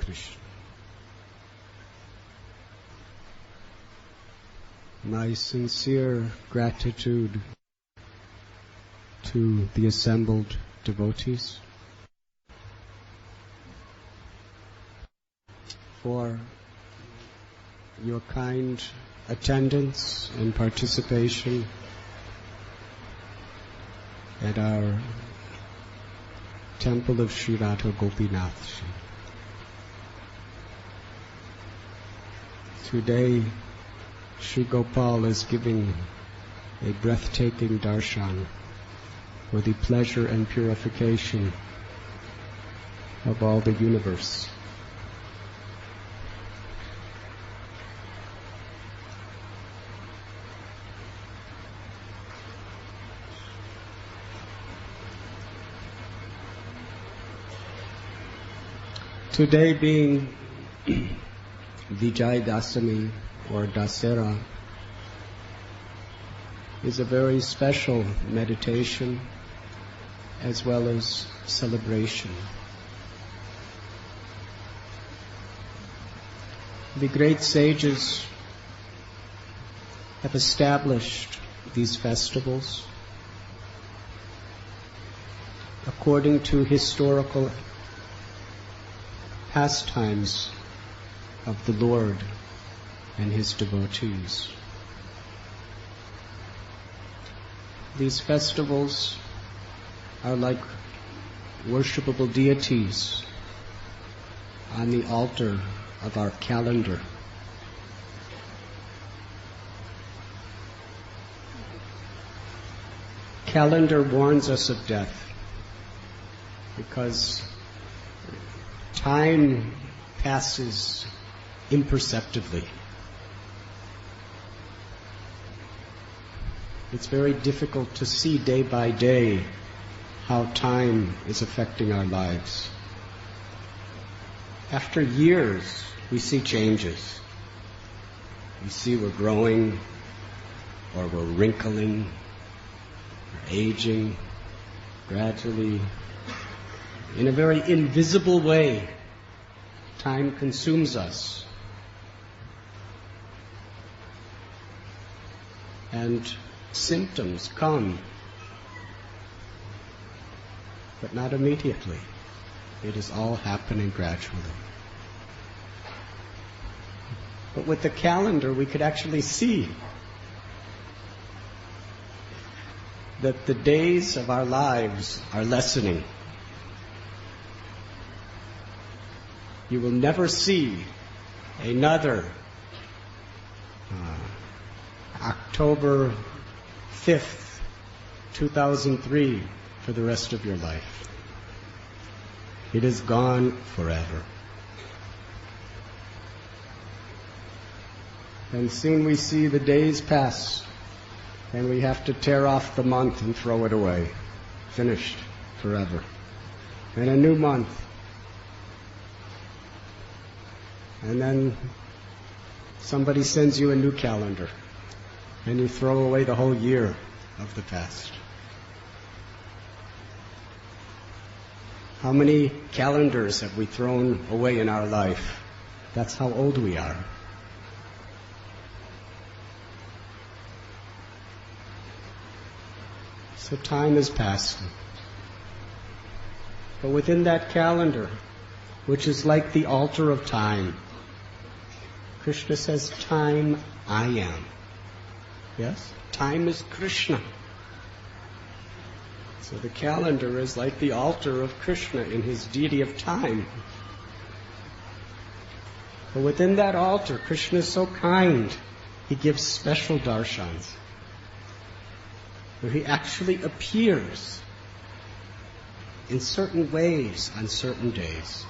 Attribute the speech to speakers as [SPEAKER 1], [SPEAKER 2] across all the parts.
[SPEAKER 1] Krishna. My sincere gratitude to the assembled devotees for your kind attendance and participation at our temple of Sri Radha Gopinath. Today, Sri Gopal is giving a breathtaking darshan for the pleasure and purification of all the universe. Today being Vijayotsava or Dasera is a very special meditation as well as celebration. The great sages have established these festivals according to historical pastimes of the Lord and His devotees. These festivals are like worshipable deities on the altar of our calendar. Calendar warns us of death because time passes imperceptibly. It's very difficult to see day by day how time is affecting our lives. After years, we see changes. We see we're growing, or we're wrinkling, we're aging, gradually. In a very invisible way, time consumes us. And symptoms come, but not immediately. It is all happening gradually. But with the calendar, we could actually see that the days of our lives are lessening. You will never see another October 5th, 2003 for the rest of your life. It is gone forever. And soon we see the days pass, and we have to tear off the month and throw it away. Finished forever. And a new month. And then somebody sends you a new calendar, and you throw away the whole year of the past. How many calendars have we thrown away in our life? That's how old we are. So time is passing. But within that calendar, which is like the altar of time, Krishna says, time I am. Yes? Time is Krishna. So the calendar is like the altar of Krishna in his deity of time. But within that altar, Krishna is so kind, he gives special darshans, where he actually appears in certain ways on certain days.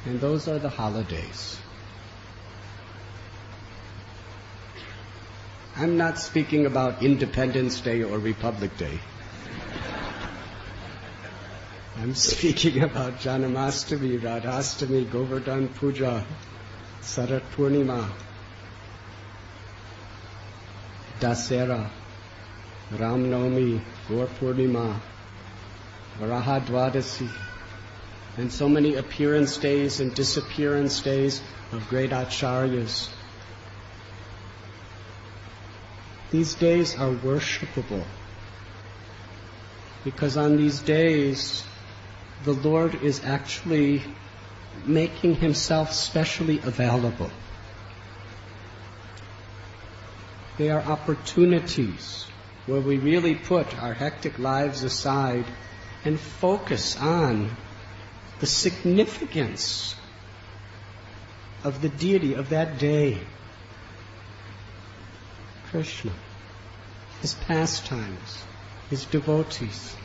[SPEAKER 1] And those are the holidays. I'm not speaking about Independence Day or Republic Day. I'm speaking about Janamastami, Radhastami, Govardhan Puja, Sarat Purnima, Dasera, Ram Navami, Gaur Purnima, Varaha Dwadasi, and so many appearance days and disappearance days of great acharyas. These days are worshipable because on these days the Lord is actually making himself specially available. They are opportunities where we really put our hectic lives aside and focus on the significance of the deity of that day. Krishna, his pastimes, his devotees.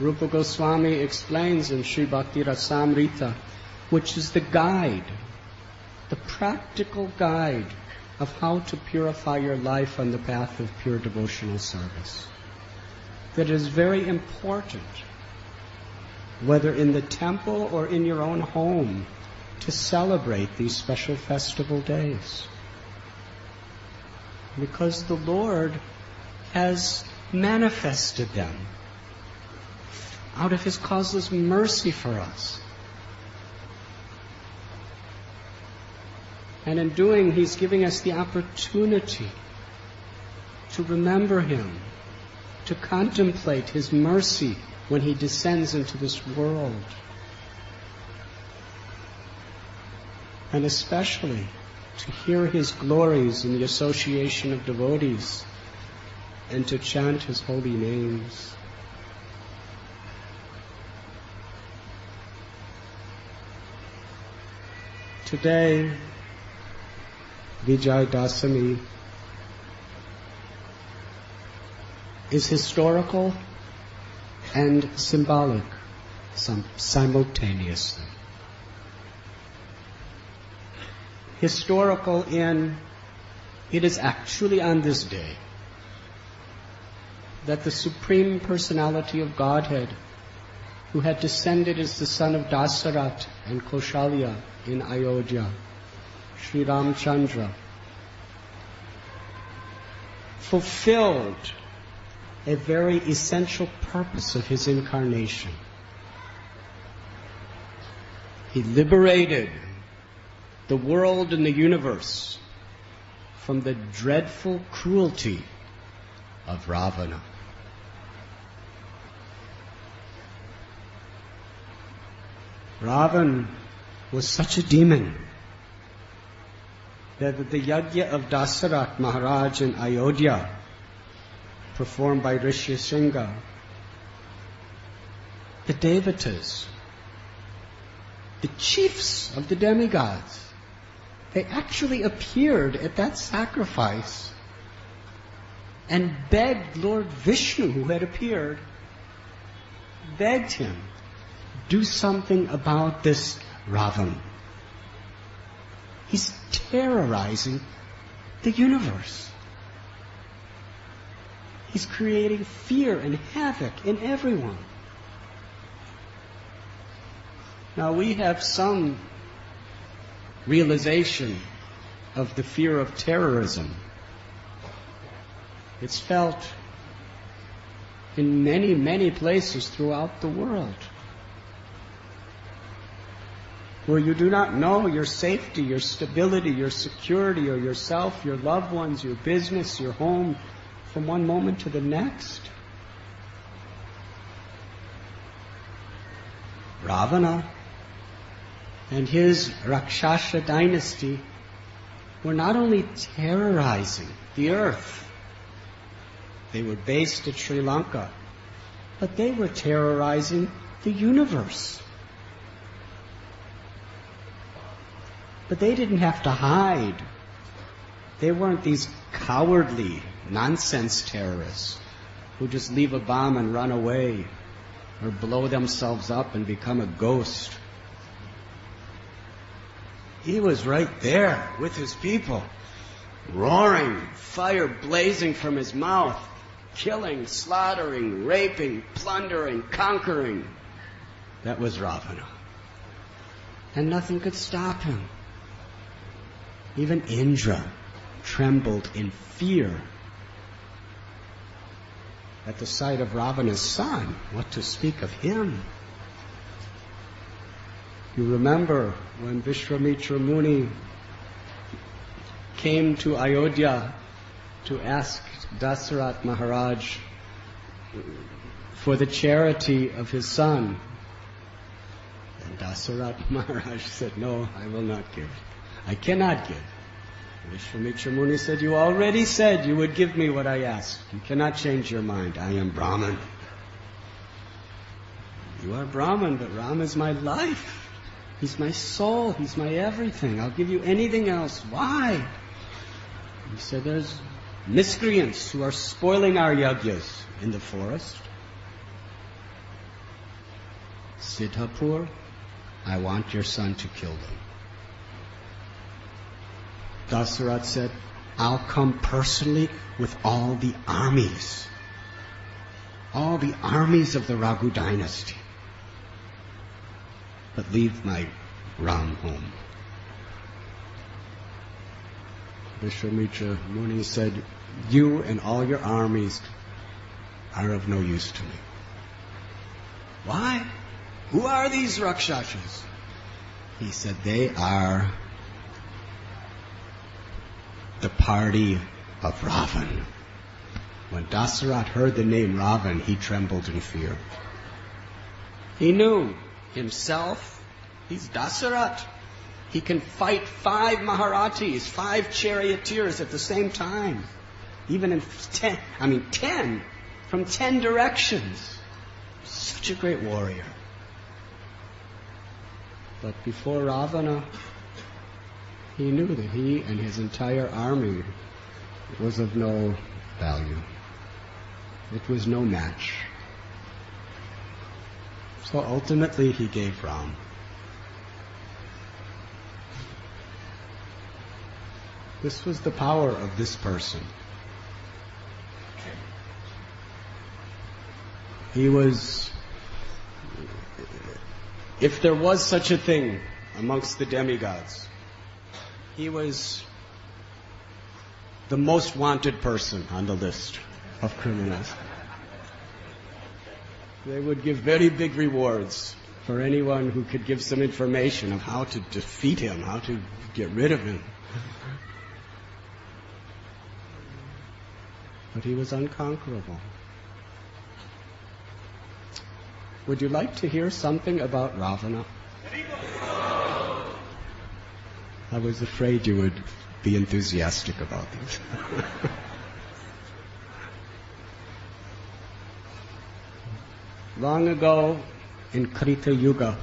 [SPEAKER 1] Rupa Goswami explains in Sri Bhakti Rasamrita, which is the guide, the practical guide of how to purify your life on the path of pure devotional service, that it is very important, whether in the temple or in your own home, to celebrate these special festival days. Because the Lord has manifested them out of his causeless mercy for us. And in doing, he's giving us the opportunity to remember him, to contemplate his mercy when he descends into this world. And especially to hear his glories in the association of devotees and to chant his holy names. Today, Vijayotsava is historical and symbolic simultaneously. Historical in it is actually on this day that the Supreme Personality of Godhead, who had descended as the son of Dasarath and Kaushalya in Ayodhya, Sri Ramacandra, fulfilled a very essential purpose of his incarnation. He liberated the world and the universe from the dreadful cruelty of Ravana. Ravan was such a demon that at the yajna of Dasarath Maharaj in Ayodhya, performed by Rishi Singha, the Devatas, the chiefs of the demigods, they actually appeared at that sacrifice and begged Lord Vishnu, who had appeared, begged him, do something about this Ravan. He's terrorizing the universe. He's creating fear and havoc in everyone. Now we have some realization of the fear of terrorism. It's felt in many, many places throughout the world, where you do not know your safety, your stability, your security, or yourself, your loved ones, your business, your home, from one moment to the next. Ravana and his Rakshasa dynasty were not only terrorizing the earth, they were based at Sri Lanka, but they were terrorizing the universe. But they didn't have to hide. They weren't these cowardly nonsense terrorists who just leave a bomb and run away or blow themselves up and become a ghost. He was right there with his people, roaring, fire blazing from his mouth, killing, slaughtering, raping, plundering, conquering. That was Ravana. And nothing could stop him. Even Indra trembled in fear. at the sight of Ravana's son. What to speak of him? You remember when Vishwamitra Muni came to Ayodhya to ask Dasarath Maharaj for the charity of his son. And Dasarath Maharaj said, "No, I will not give. I cannot give." Vishwamitra Muni said, "You already said you would give me what I asked. You cannot change your mind. I am Brahman." "You are Brahman, but Ram is my life. He's my soul. He's my everything. I'll give you anything else. Why?" He said, "There's miscreants who are spoiling our yagyas in the forest. Siddhapur, I want your son to kill them." Dasarath said, "I'll come personally with all the armies of the Raghu dynasty. But leave my Ram home." Vishwamitra Muni said, "You and all your armies are of no use to me." "Why? Who are these Rakshasas?" He said, "They are the party of Ravan." When Dasarath heard the name Ravan, he trembled in fear. He knew himself, he's Dasarath. He can fight 5 Maharathis, 5 charioteers at the same time. Even in 10, from 10 directions. Such a great warrior. But before Ravana, he knew that he and his entire army was of no value. It was no match. So ultimately he gave Ram. This was the power of this person. He was, if there was such a thing amongst the demigods, he was the most wanted person on the list of criminals. They would give very big rewards for anyone who could give some information of how to defeat him, how to get rid of him. But he was unconquerable. Would you like to hear something about Ravana? I was afraid you would be enthusiastic about this. Long ago, in Krita Yuga,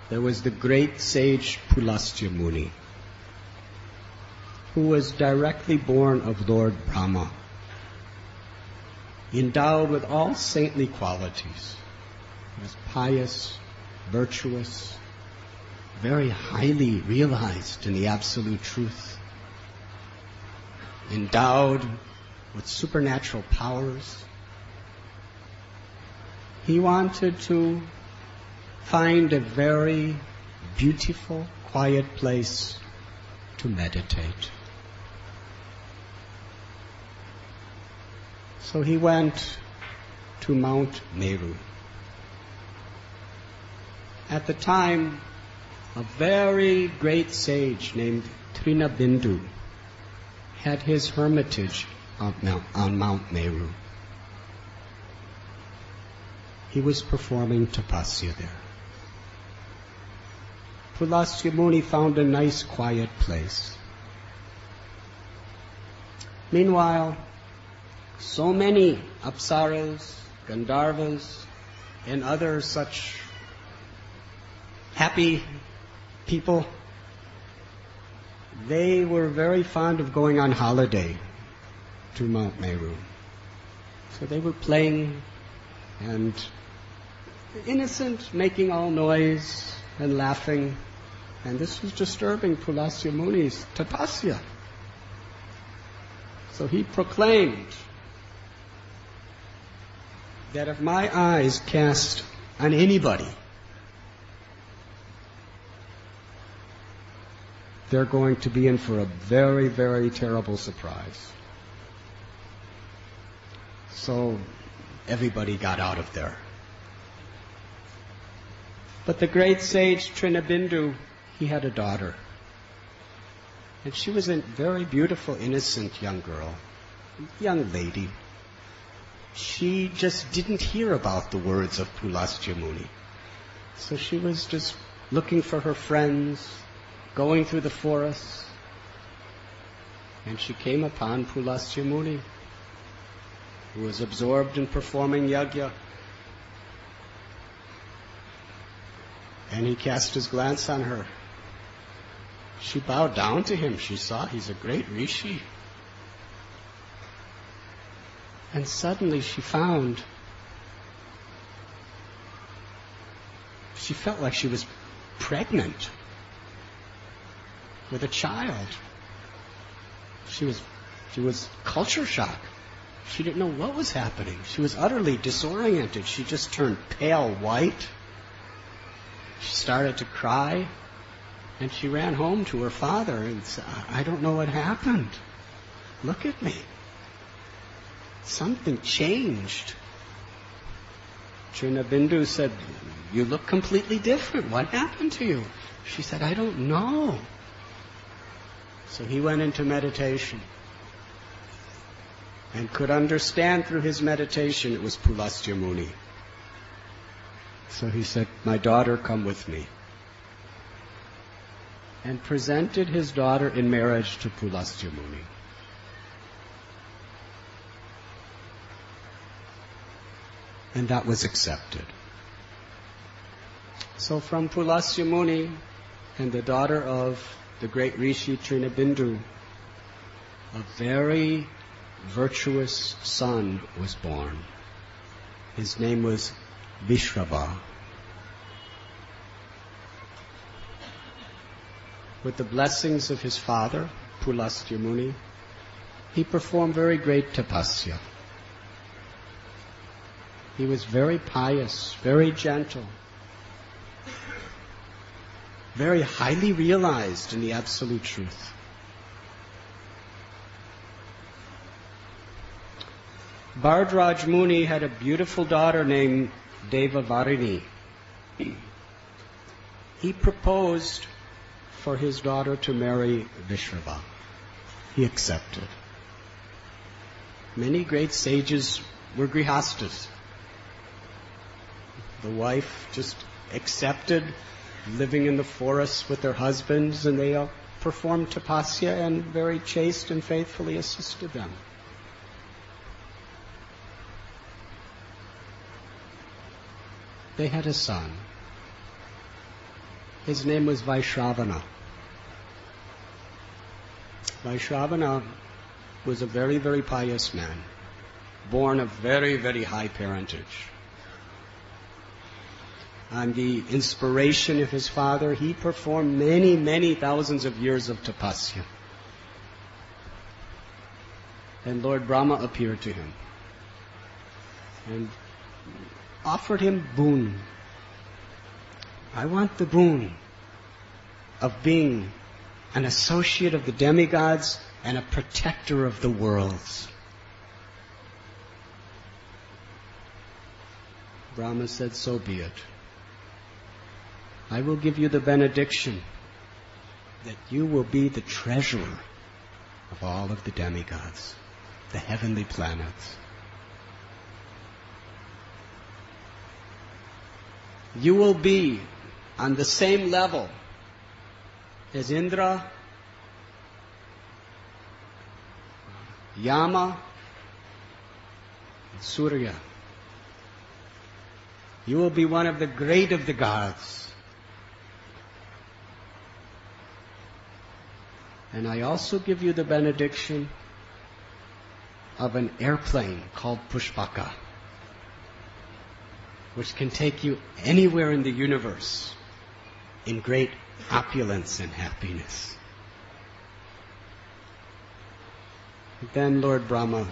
[SPEAKER 1] there was the great sage Pulastya Muni, who was directly born of Lord Brahma, endowed with all saintly qualities. He was pious, virtuous, very highly realized in the absolute truth, endowed with supernatural powers. He wanted to find a very beautiful, quiet place to meditate. So he went to Mount Meru. At the time, a very great sage named Trinabindu had his hermitage on Mount Meru. He was performing tapasya there. Pulastya Muni found a nice quiet place. Meanwhile, so many apsaras, gandharvas, and other such happy people, they were very fond of going on holiday to Mount Meru. So they were playing and innocent, making all noise and laughing. And this was disturbing Pulastya Muni's tapasya. So he proclaimed that if my eyes cast on anybody, they're going to be in for a very, very terrible surprise. So everybody got out of there. But the great sage Trinabindu, he had a daughter. And she was a very beautiful, innocent young girl, young lady. She just didn't hear about the words of Pulastya Muni. So she was just looking for her friends, going through the forests, and she came upon Pulastya Muni, who was absorbed in performing yajna. And he cast his glance on her. She bowed down to him. She saw he's a great rishi. And suddenly she felt like she was pregnant with a child. She was culture shock. She didn't know what was happening. She was utterly disoriented. She just turned pale white. She started to cry, and she ran home to her father and said, I don't know what happened. Look at me. Something changed. Trinabindu said, you look completely different. What happened to you? She said, I don't know. So he went into meditation and could understand through his meditation it was Pulastya Muni. So he said, my daughter, come with me. And presented his daughter in marriage to Pulastya Muni. And that was accepted. So from Pulastya Muni and the daughter of the great Rishi Trinabindu, a very virtuous son was born. His name was Vishrava. With the blessings of his father, Pulastya Muni, he performed very great tapasya. He was very pious, very gentle, very highly realized in the absolute truth. Bhardraj Muni had a beautiful daughter named Devavarini. He proposed for his daughter to marry Vishrava. He accepted. Many great sages were grihastas. The wife just accepted living in the forests with their husbands, and they all performed tapasya and very chaste and faithfully assisted them. They had a son. His name was Vaishravana. Vaishravana was a very, very pious man, born of very, very high parentage. On the inspiration of his father, he performed many, many thousands of years of tapasya. And Lord Brahma appeared to him and offered him boon. I want the boon of being an associate of the demigods and a protector of the worlds. Brahma said, so be it. I will give you the benediction that you will be the treasurer of all of the demigods, the heavenly planets. You will be on the same level as Indra, Yama, and Surya. You will be one of the great of the gods. And I also give you the benediction of an airplane called Pushpaka, which can take you anywhere in the universe in great opulence and happiness. Then Lord Brahma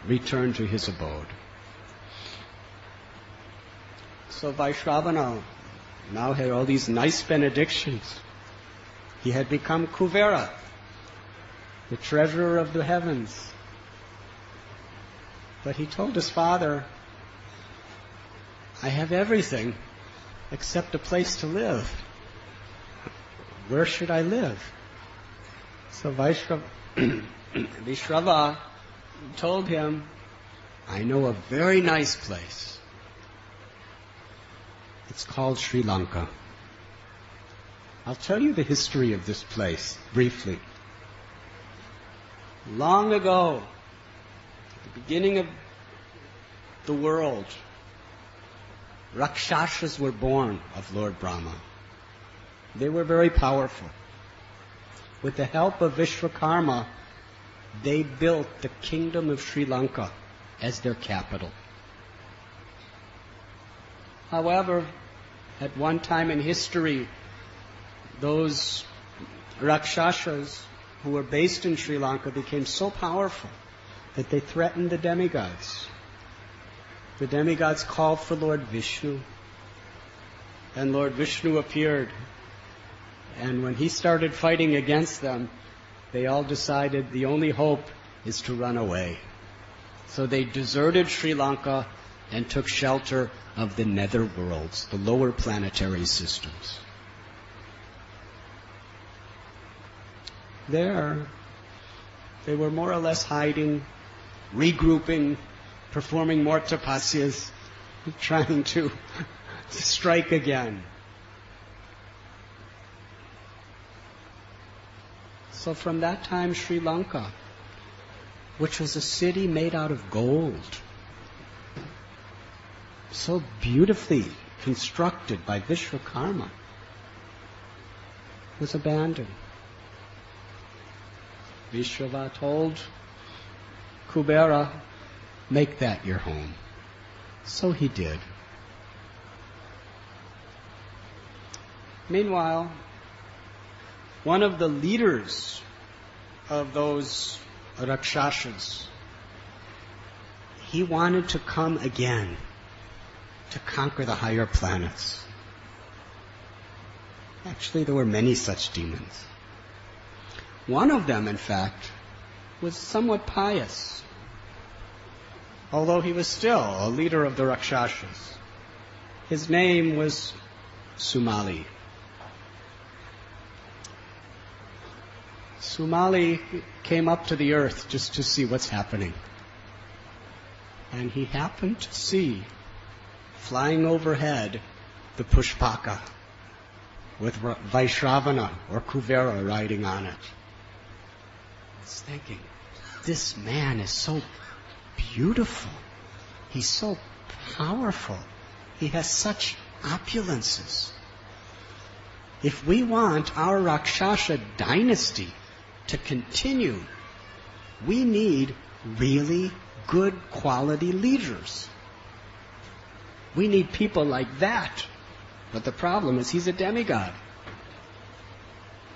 [SPEAKER 1] returned to his abode. So Vaishravana now had all these nice benedictions. He had become Kuvera, the treasurer of the heavens. But he told his father, I have everything except a place to live. Where should I live? So Vishrava told him, I know a very nice place. It's called Sri Lanka. I'll tell you the history of this place briefly. Long ago, at the beginning of the world, Rakshasas were born of Lord Brahma. They were very powerful. With the help of Vishwakarma, they built the kingdom of Sri Lanka as their capital. However, at one time in history, those Rakshasas who were based in Sri Lanka became so powerful that they threatened the demigods. The demigods called for Lord Vishnu, and Lord Vishnu appeared. And when he started fighting against them, they all decided the only hope is to run away. So they deserted Sri Lanka and took shelter of the nether worlds, the lower planetary systems. There, they were more or less hiding, regrouping, performing more tapasyas, trying to strike again. So from that time, Sri Lanka, which was a city made out of gold, so beautifully constructed by Vishwakarma, was abandoned. Vishrava told Kubera, make that your home. So he did. Meanwhile, one of the leaders of those Rakshasas, he wanted to come again to conquer the higher planets. Actually, there were many such demons. One of them, in fact, was somewhat pious, although he was still a leader of the Rakshasas. His name was Sumali. Sumali came up to the earth just to see what's happening. And he happened to see, flying overhead, the Pushpaka, with Vaishravana or Kuvera riding on it. I was thinking, this man is so beautiful. He's so powerful. He has such opulences. If we want our Rakshasa dynasty to continue, we need really good quality leaders. We need people like that. But the problem is he's a demigod.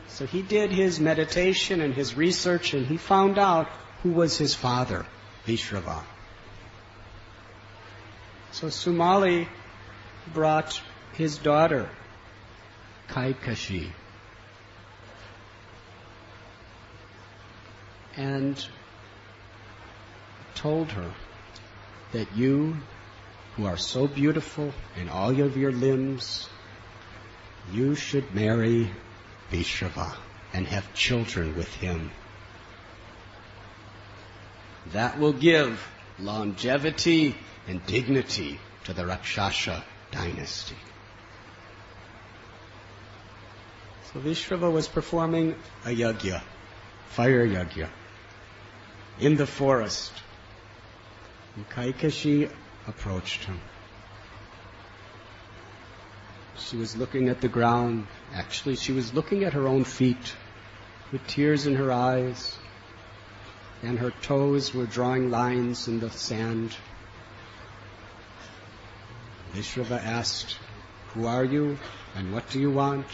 [SPEAKER 1] So he did his meditation and his research, and he found out who was his father, Vishrava. So Sumali brought his daughter, Kaikashi, and told her that you, who are so beautiful in all of your limbs, you should marry Vishrava and have children with him. That will give longevity and dignity to the Rakshasa dynasty. So Vishrava was performing a yajna, fire yajna, in the forest. And Kaikashi approached him. She was looking at the ground. Actually, she was looking at her own feet with tears in her eyes, and her toes were drawing lines in the sand. Vishrava asked, "Who are you and what do you want?"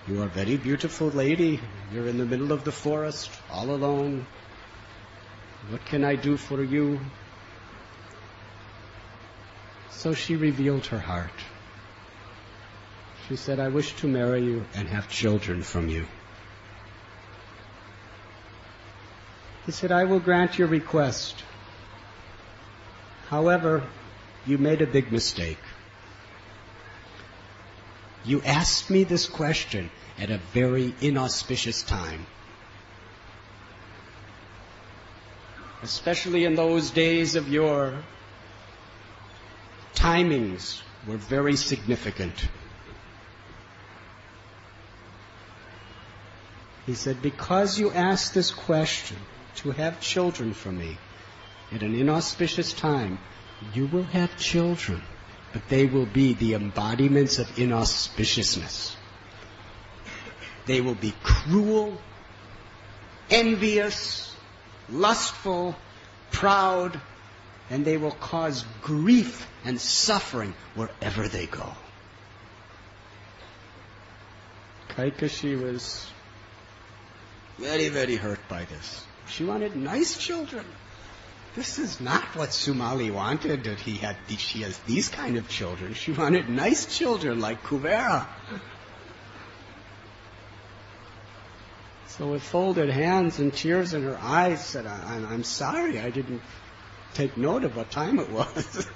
[SPEAKER 1] "You are a very beautiful lady. You're in the middle of the forest, all alone. What can I do for you?" So she revealed her heart. She said, "I wish to marry you and have children from you." He said, "I will grant your request, However, you made a big mistake. You asked me this question at a very inauspicious time. Especially in those days of yore, timings were very significant. He said, because you asked this question to have children from me at an inauspicious time, you will have children, but they will be the embodiments of inauspiciousness. They will be cruel, envious, lustful, proud, and they will cause grief and suffering wherever they go. Kaikeshi was very, very hurt by this. She wanted nice children. This is not what Sumali wanted, that she has these kind of children. She wanted nice children like Kuvera. So with folded hands and tears in her eyes, said, I'm sorry, I didn't take note of what time it was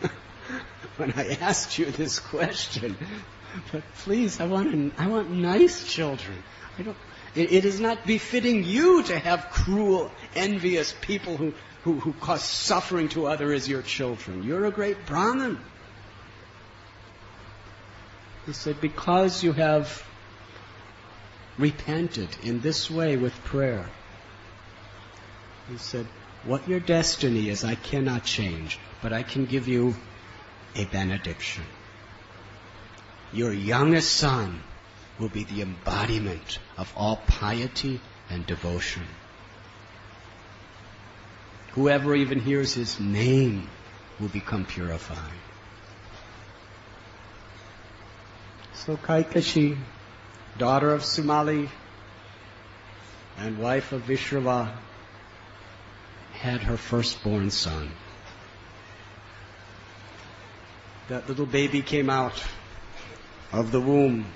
[SPEAKER 1] when I asked you this question. But please, I want nice children. It is not befitting you to have cruel, envious people who cause suffering to others as your children. You're a great Brahmin. He said, because you have repented in this way with prayer, he said, what your destiny is I cannot change, but I can give you a benediction. Your youngest son will be the embodiment of all piety and devotion. Whoever even hears his name will become purified. So Kaikeshi, daughter of Sumali and wife of Vishrava, had her firstborn son. That little baby came out of the womb.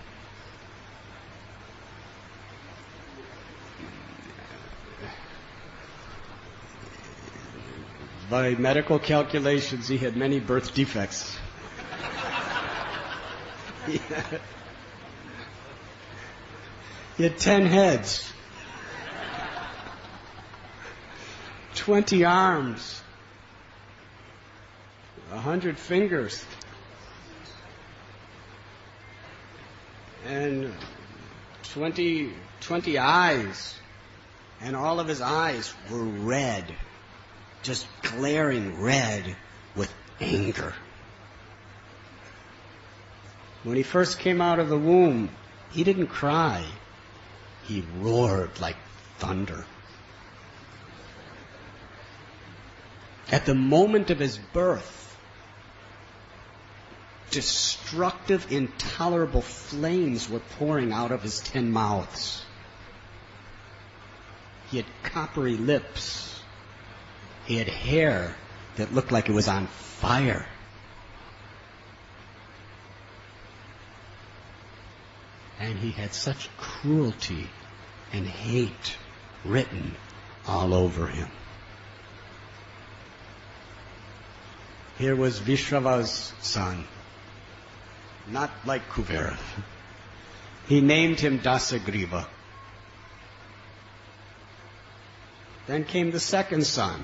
[SPEAKER 1] By medical calculations, he had many birth defects. He had 10 heads, 20 arms, 100 fingers, and 20 eyes, and all of his eyes were red, just glaring red with anger. When he first came out of the womb, he didn't cry. He roared like thunder. At the moment of his birth, destructive, intolerable flames were pouring out of his 10 mouths. He had coppery lips. He had hair that looked like it was on fire. And he had such cruelty and hate written all over him. Here was Vishrava's son, not like Kuvera. He named him Dasagriva. Then came the second son.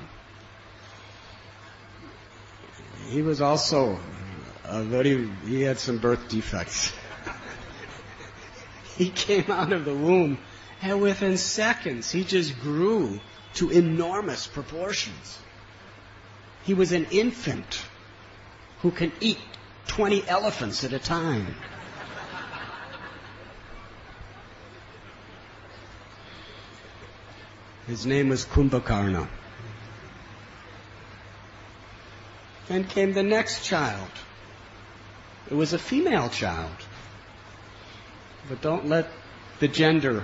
[SPEAKER 1] He was also he had some birth defects. He came out of the womb, and within seconds, he just grew to enormous proportions. He was an infant who can eat 20 elephants at a time. His name was Kumbhakarna. Then came the next child. It was a female child. But don't let the gender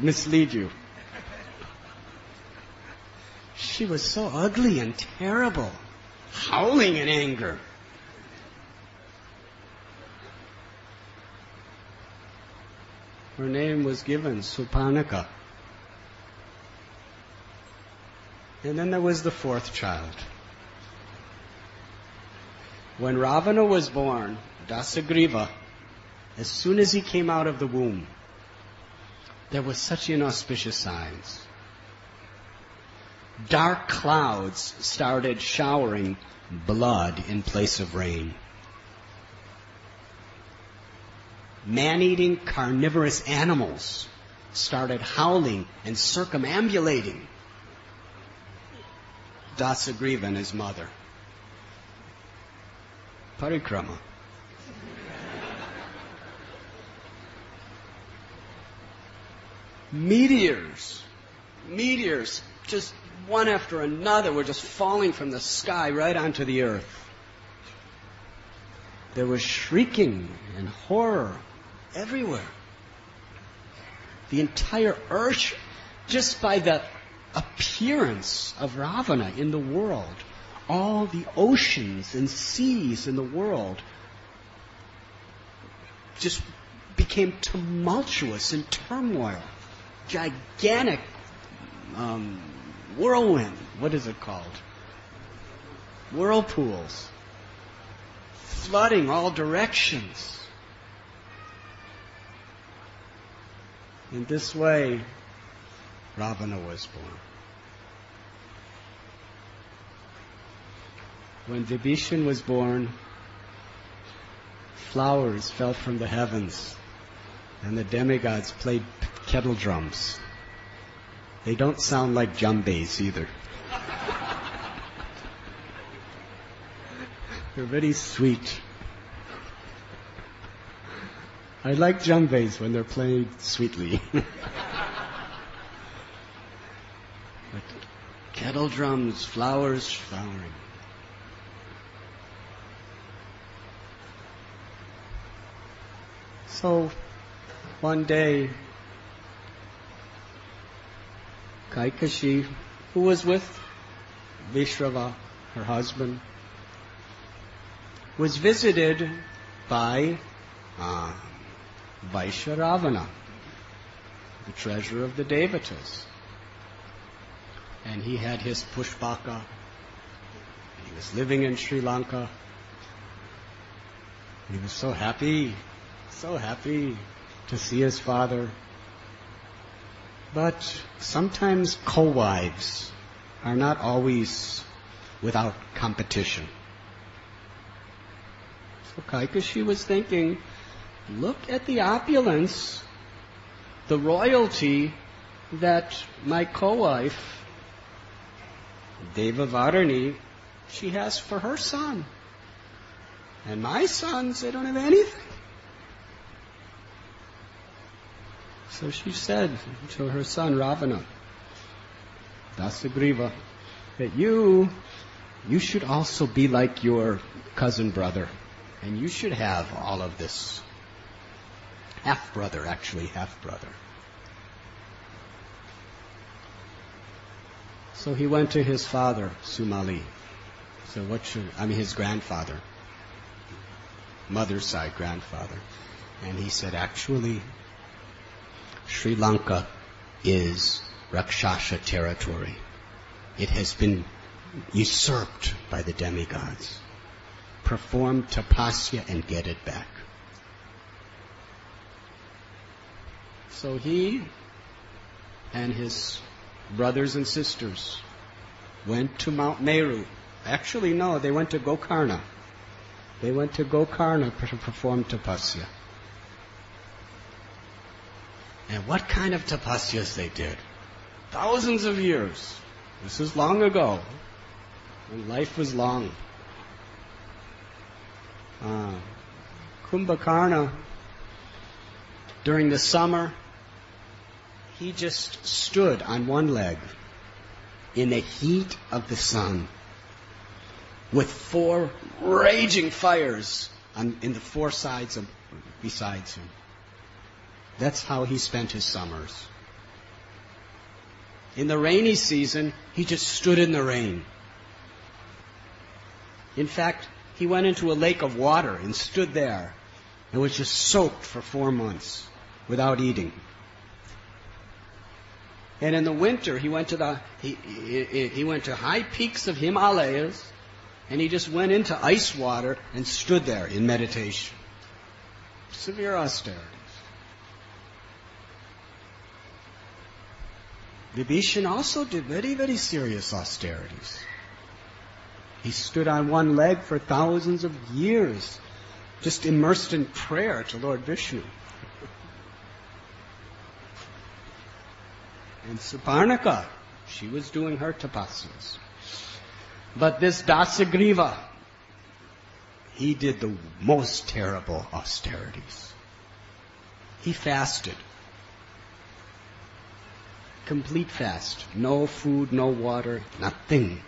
[SPEAKER 1] mislead you. She was so ugly and terrible, howling in anger. Her name was given Suparnika. And then there was the fourth child. When Ravana was born, Dasagriva, as soon as he came out of the womb, there was such inauspicious signs. Dark clouds started showering blood in place of rain. Man-eating carnivorous animals started howling and circumambulating Dasagriva and his mother. Parikrama. Meteors, just one after another, were just falling from the sky right onto the earth. There was shrieking and horror everywhere. The entire earth, just by the appearance of Ravana in the world, all the oceans and seas in the world just became tumultuous in turmoil. Gigantic whirlwind, what is it called? Whirlpools, flooding all directions. In this way, Ravana was born. When Vibhishan was born, flowers fell from the heavens, and the demigods played kettle drums. They don't sound like djembes either. They're very sweet. I like djembes when they're played sweetly. But kettle drums, flowers flowering. So, one day, Kaikeyi, who was with Vishrava, her husband, was visited by Vaishyaravana, the treasurer of the Devatas. And he had his pushpaka. He was living in Sri Lanka. He was so happy to see his father. But sometimes co-wives are not always without competition. So Kaikeyi was thinking, look at the opulence, the royalty that my co-wife, Devavarani, she has for her son. And my sons, they don't have anything. So she said to her son Ravana, Dasagriva, that you should also be like your cousin brother, and you should have all of this. Half-brother. So he went to his father, Sumali. So his grandfather, mother's side grandfather. And he said, actually, Sri Lanka is Rakshasa territory. It has been usurped by the demigods. Perform tapasya and get it back. So he and his brothers and sisters went to Mount Meru. Actually, no, they went to Gokarna. They went to Gokarna to perform tapasya. And what kind of tapasyas they did? Thousands of years. This is long ago, when life was long. Kumbhakarna, during the summer, he just stood on one leg in the heat of the sun with 4 raging fires in the 4 sides besides him. That's how he spent his summers. In the rainy season, he just stood in the rain. In fact, he went into a lake of water and stood there and was just soaked for 4 months without eating. And in the winter, he went to high peaks of Himalayas And he just went into ice water and stood there in meditation. Severe austerities. Vibhishan also did very, very serious austerities. He stood on one leg for thousands of years, just immersed in prayer to Lord Vishnu. And Suparnaka, she was doing her tapasyas. But this Dasagriva, he did the most terrible austerities. He fasted. Complete fast. No food, no water, nothing.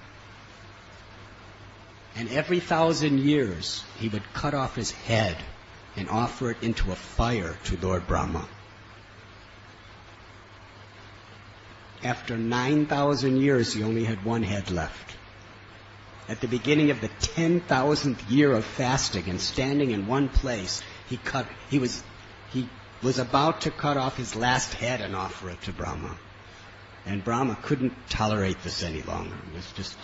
[SPEAKER 1] And every 1,000 years, he would cut off his head and offer it into a fire to Lord Brahma. After 9,000 years, he only had one head left. At the beginning of the 10,000th year of fasting and standing in one place, he was about to cut off his last head and offer it to Brahma. And Brahma couldn't tolerate this any longer. It was just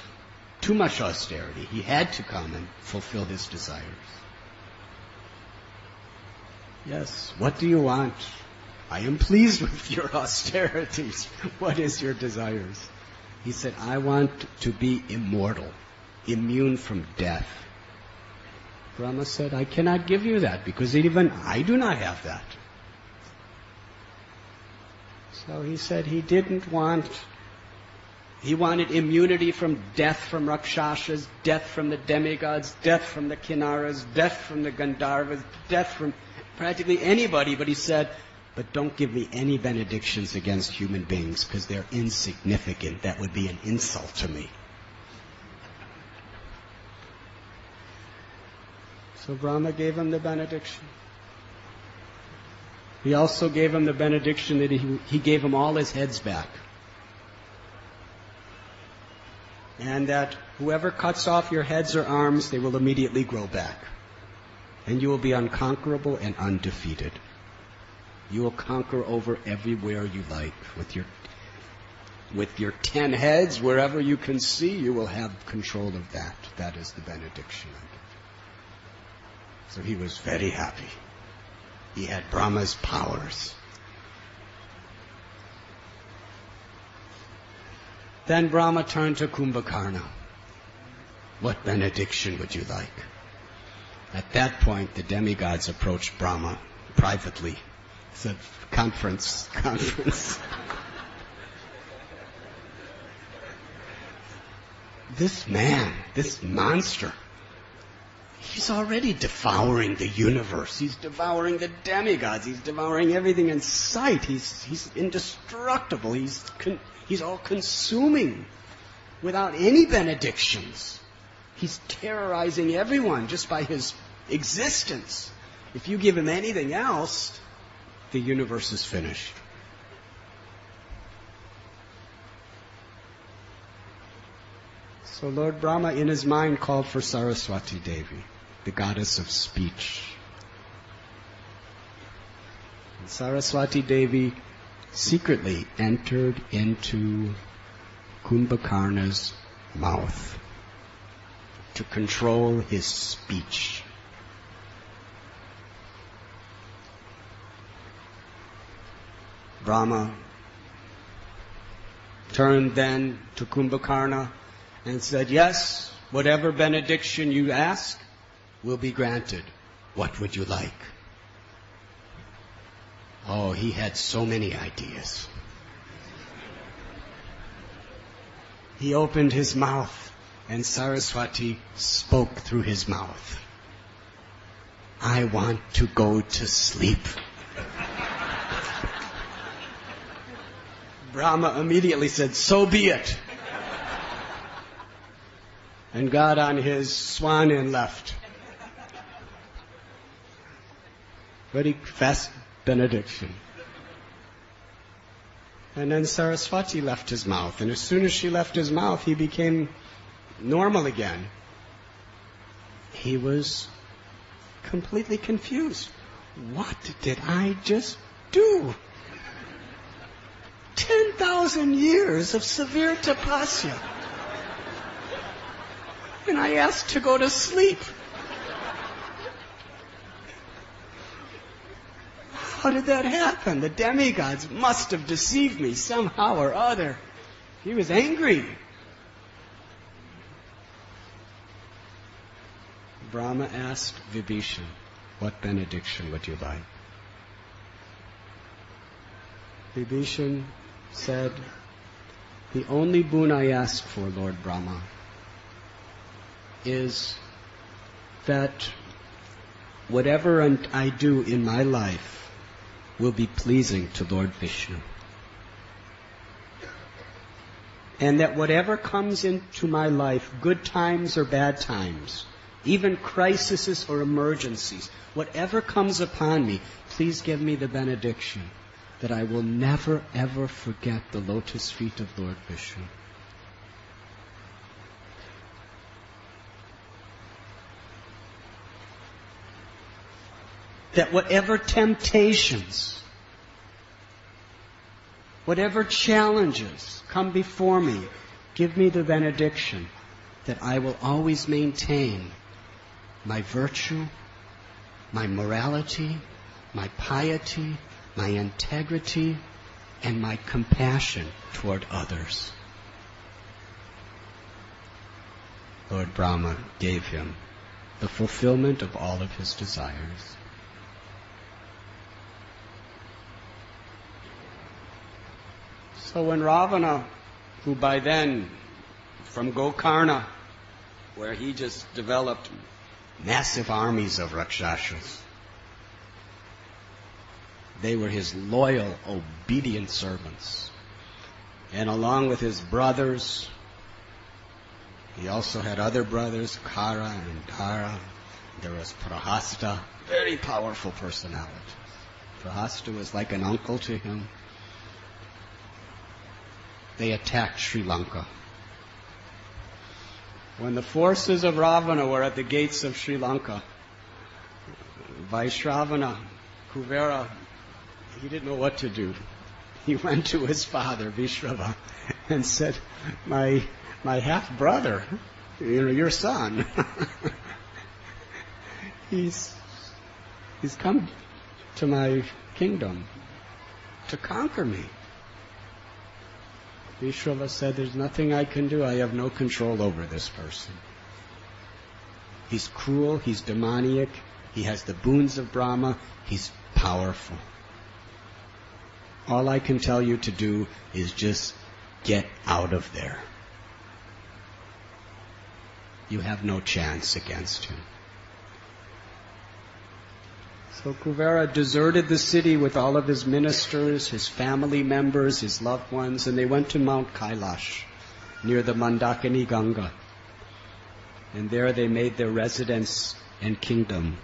[SPEAKER 1] too much austerity. He had to come and fulfill his desires. Yes, what do you want? I am pleased with your austerities. What is your desires? He said, I want to be immortal, immune from death. Brahma said, I cannot give you that because even I do not have that. So he said he wanted immunity from death from Rakshasas, death from the demigods, death from the Kinnaras, death from the Gandharvas, death from practically anybody, but he said, but don't give me any benedictions against human beings because they're insignificant. That would be an insult to me. So Brahma gave him the benediction. He also gave him the benediction that he gave him all his heads back. And that whoever cuts off your heads or arms, they will immediately grow back. And you will be unconquerable and undefeated. You will conquer over everywhere you like. With your 10 heads, wherever you can see, you will have control of that. That is the benediction I give. So he was very happy. He had Brahma's powers. Then Brahma turned to Kumbhakarna. What benediction would you like? At that point, the demigods approached Brahma privately. Said, conference. This man, this monster, he's already devouring the universe. He's devouring the demigods. He's devouring everything in sight. He's indestructible. He's all-consuming without any benedictions. He's terrorizing everyone just by his existence. If you give him anything else, the universe is finished. So Lord Brahma, in his mind, called for Saraswati Devi, the goddess of speech. And Saraswati Devi secretly entered into Kumbhakarna's mouth to control his speech. Brahma turned then to Kumbhakarna and said, yes, whatever benediction you ask will be granted. What would you like? Oh, he had so many ideas. He opened his mouth and Saraswati spoke through his mouth. I want to go to sleep. Brahma immediately said, so be it. And got on his swan and left. Very fast benediction. And then Saraswati left his mouth. And as soon as she left his mouth, he became normal again. He was completely confused. What did I just do? 10,000 years of severe tapasya. and I asked to go to sleep. How did that happen? The demigods must have deceived me somehow or other. He was angry. Brahma asked Vibhishan, what benediction would you like? Vibhishan said, the only boon I ask for, Lord Brahma, is that whatever I do in my life will be pleasing to Lord Vishnu. And that whatever comes into my life, good times or bad times, even crises or emergencies, whatever comes upon me, please give me the benediction that I will never ever forget the lotus feet of Lord Vishnu. That whatever temptations, whatever challenges come before me, give me the benediction that I will always maintain my virtue, my morality, my piety, my integrity, and my compassion toward others. Lord Brahma gave him the fulfillment of all of his desires. So when Ravana, who by then, from Gokarna, where he just developed massive armies of Rakshasas, they were his loyal, obedient servants. And along with his brothers, he also had other brothers, Kara and Dara. There was Prahasta, very powerful personality. Prahasta was like an uncle to him. They attacked Sri Lanka. When the forces of Ravana were at the gates of Sri Lanka, Vaishravana, Kuvera, he didn't know what to do. He went to his father, Vishrava, and said, my half-brother, your son, he's come to my kingdom to conquer me. Vishrava said, there's nothing I can do. I have no control over this person. He's cruel, he's demoniac, he has the boons of Brahma, he's powerful. All I can tell you to do is just get out of there. You have no chance against him. So Kuvera deserted the city with all of his ministers, his family members, his loved ones, and they went to Mount Kailash, near the Mandakini Ganga. And there they made their residence and kingdom.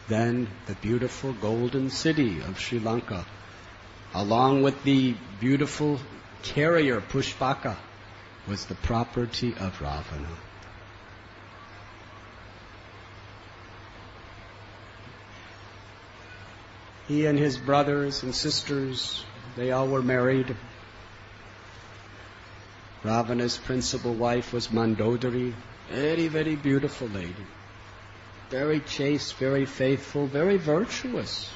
[SPEAKER 1] Then the beautiful golden city of Sri Lanka, along with the beautiful carrier Pushpaka, was the property of Ravana. He and his brothers and sisters, they all were married. Ravana's principal wife was Mandodari, very, very beautiful lady. Very chaste, very faithful, very virtuous.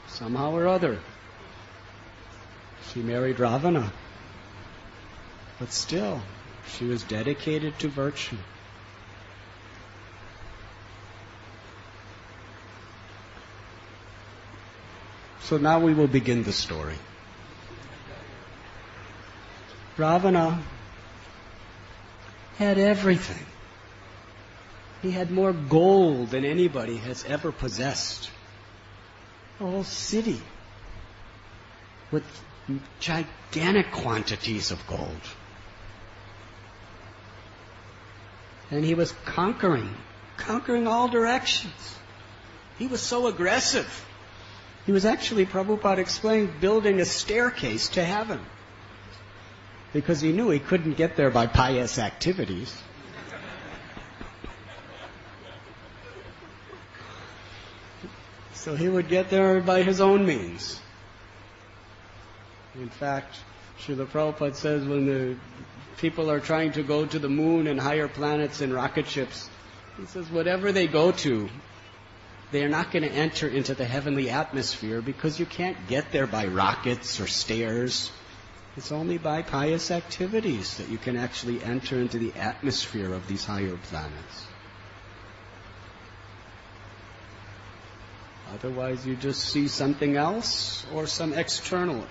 [SPEAKER 1] Somehow or other, she married Ravana. But still, she was dedicated to virtue. So now we will begin the story. Ravana had everything. He had more gold than anybody has ever possessed. A whole city with gigantic quantities of gold. And he was conquering all directions. He was so aggressive. He was actually, Prabhupada explained, building a staircase to heaven. Because he knew he couldn't get there by pious activities. So he would get there by his own means. In fact, Srila Prabhupada says when the people are trying to go to the moon and higher planets in rocket ships. He says, whatever they go to, they are not going to enter into the heavenly atmosphere because you can't get there by rockets or stairs. It's only by pious activities that you can actually enter into the atmosphere of these higher planets. Otherwise, you just see something else or some external.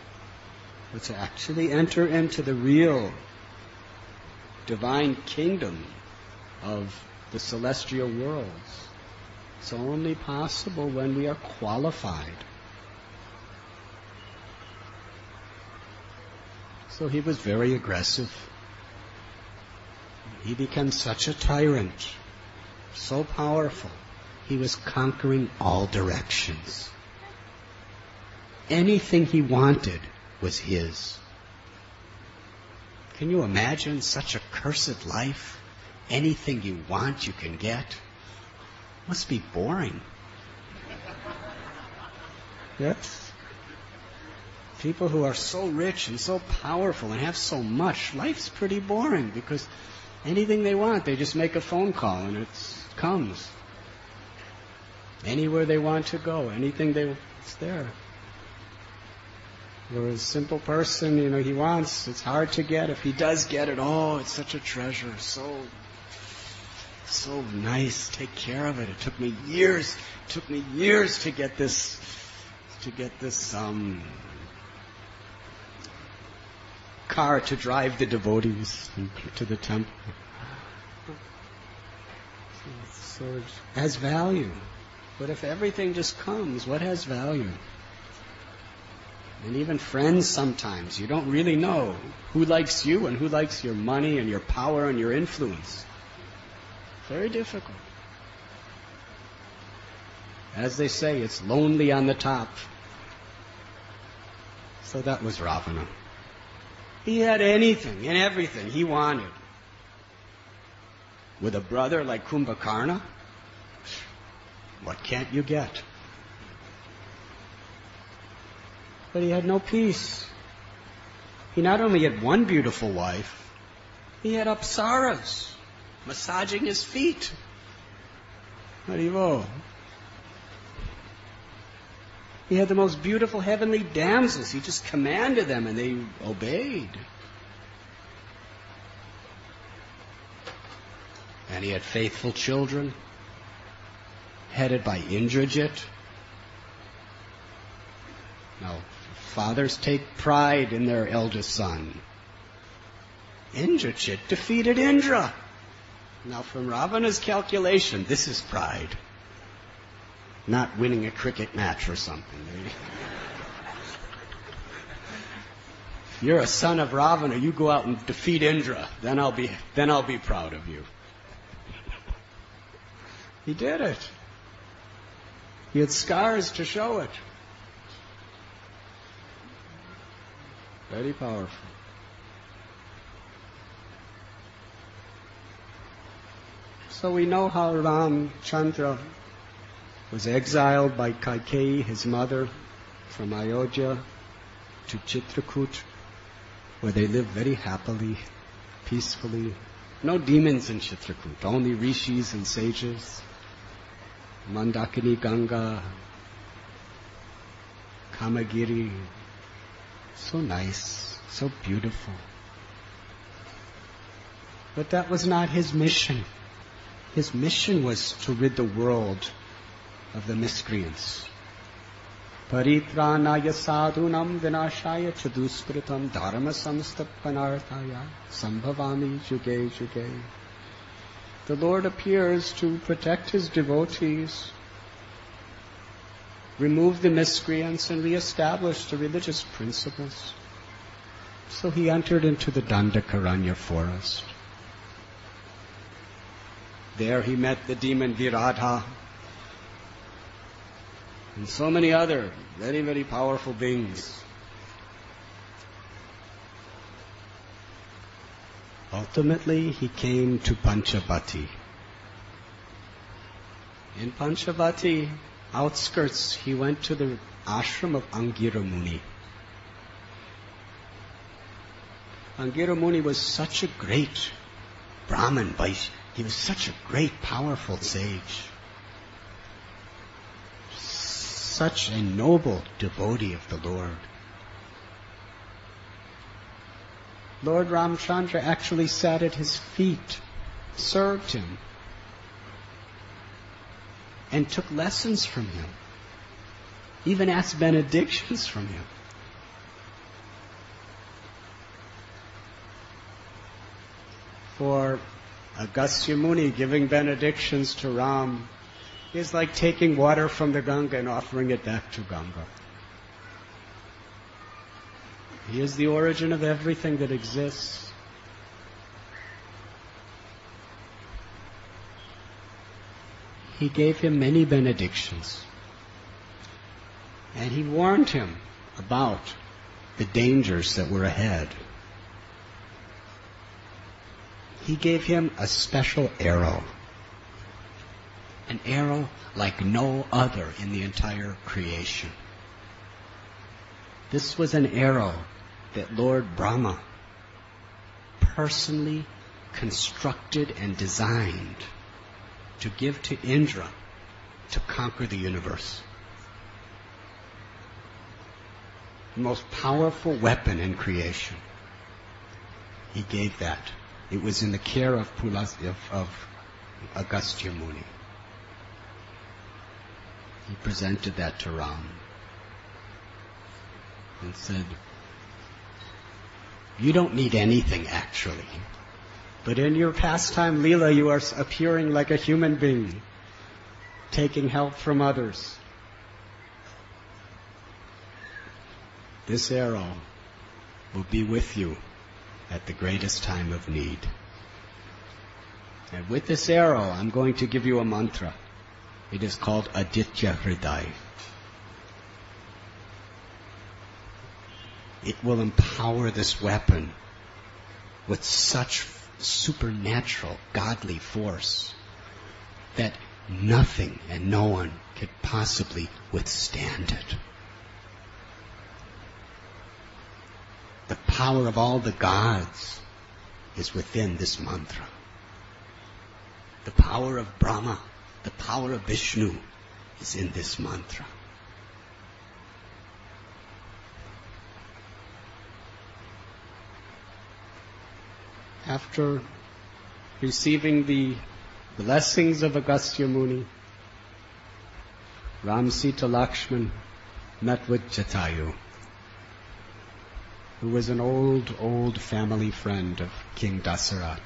[SPEAKER 1] But to actually enter into the real divine kingdom of the celestial worlds, it's only possible when we are qualified. So he was very aggressive. He became such a tyrant, so powerful. He was conquering all directions. Anything he wanted was his. Can you imagine such a cursed life? Anything you want, you can get. Must be boring. Yes? People who are so rich and so powerful and have so much, life's pretty boring because anything they want, they just make a phone call and it comes. Anywhere they want to go, it's there. Whereas a simple person, he wants, it's hard to get. If he does get it, it's such a treasure, so nice, take care of it. It took me years to get this car to drive the devotees to the temple. So it has value. But if everything just comes, what has value? And even friends sometimes, you don't really know who likes you and who likes your money and your power and your influence. Very difficult. As they say, it's lonely on the top. So that was Ravana. He had anything and everything he wanted. With a brother like Kumbhakarna, what can't you get? But he had no peace. He not only had one beautiful wife, he had apsaras massaging his feet. Haribo. He had the most beautiful heavenly damsels. He just commanded them and they obeyed. And he had faithful children, headed by Indrajit. Now, fathers take pride in their eldest son. Indrajit defeated Indra. Now, from Ravana's calculation, this is pride. Not winning a cricket match or something. If you're a son of Ravana, you go out and defeat Indra. Then I'll be proud of you. He did it. He had scars to show it. Very powerful. So we know how Ramacandra was exiled by Kaikeyi, his mother, from Ayodhya to Chitrakoot, where they lived very happily, peacefully. No demons in Chitrakoot, only rishis and sages. Mandakini Ganga, Kamagiri. So nice, so beautiful. But that was not his mission. His mission was to rid the world of the miscreants. Paritranaya sadhunam vinashaya chaduskritam dharma samstappanarthaya sambhavami juge juge. The Lord appears to protect his devotees, remove the miscreants, and reestablish the religious principles. So he entered into the Dandakaranya forest. There he met the demon Viradha and so many other very, very powerful beings. Ultimately, he came to Panchavati. In Panchavati outskirts, he went to the ashram of Angira Muni. Angira Muni was such a great Brahmin, he was such a great, powerful sage. Such a noble devotee of the Lord. Lord Ramacandra actually sat at his feet, served him, and took lessons from him, even asked benedictions from him. For Agastya Muni giving benedictions to Ram is like taking water from the Ganga and offering it back to Ganga. He is the origin of everything that exists. He gave him many benedictions. And he warned him about the dangers that were ahead. He gave him a special arrow. An arrow like no other in the entire creation. This was an arrow that Lord Brahma personally constructed and designed to give to Indra to conquer the universe. The most powerful weapon in creation. He gave that. It was in the care of Agastya Muni. He presented that to Ram and said, you don't need anything actually, but in your pastime Leela you are appearing like a human being, taking help from others. This arrow will be with you at the greatest time of need. And with this arrow I'm going to give you a mantra. It is called Aditya Hriday. It will empower this weapon with such supernatural, godly force that nothing and no one could possibly withstand it. The power of all the gods is within this mantra. The power of Brahma, the power of Vishnu is in this mantra. After receiving the blessings of Agastya Muni, Ram, Sita, Lakshman met with Jatayu, who was an old family friend of King Dasarath.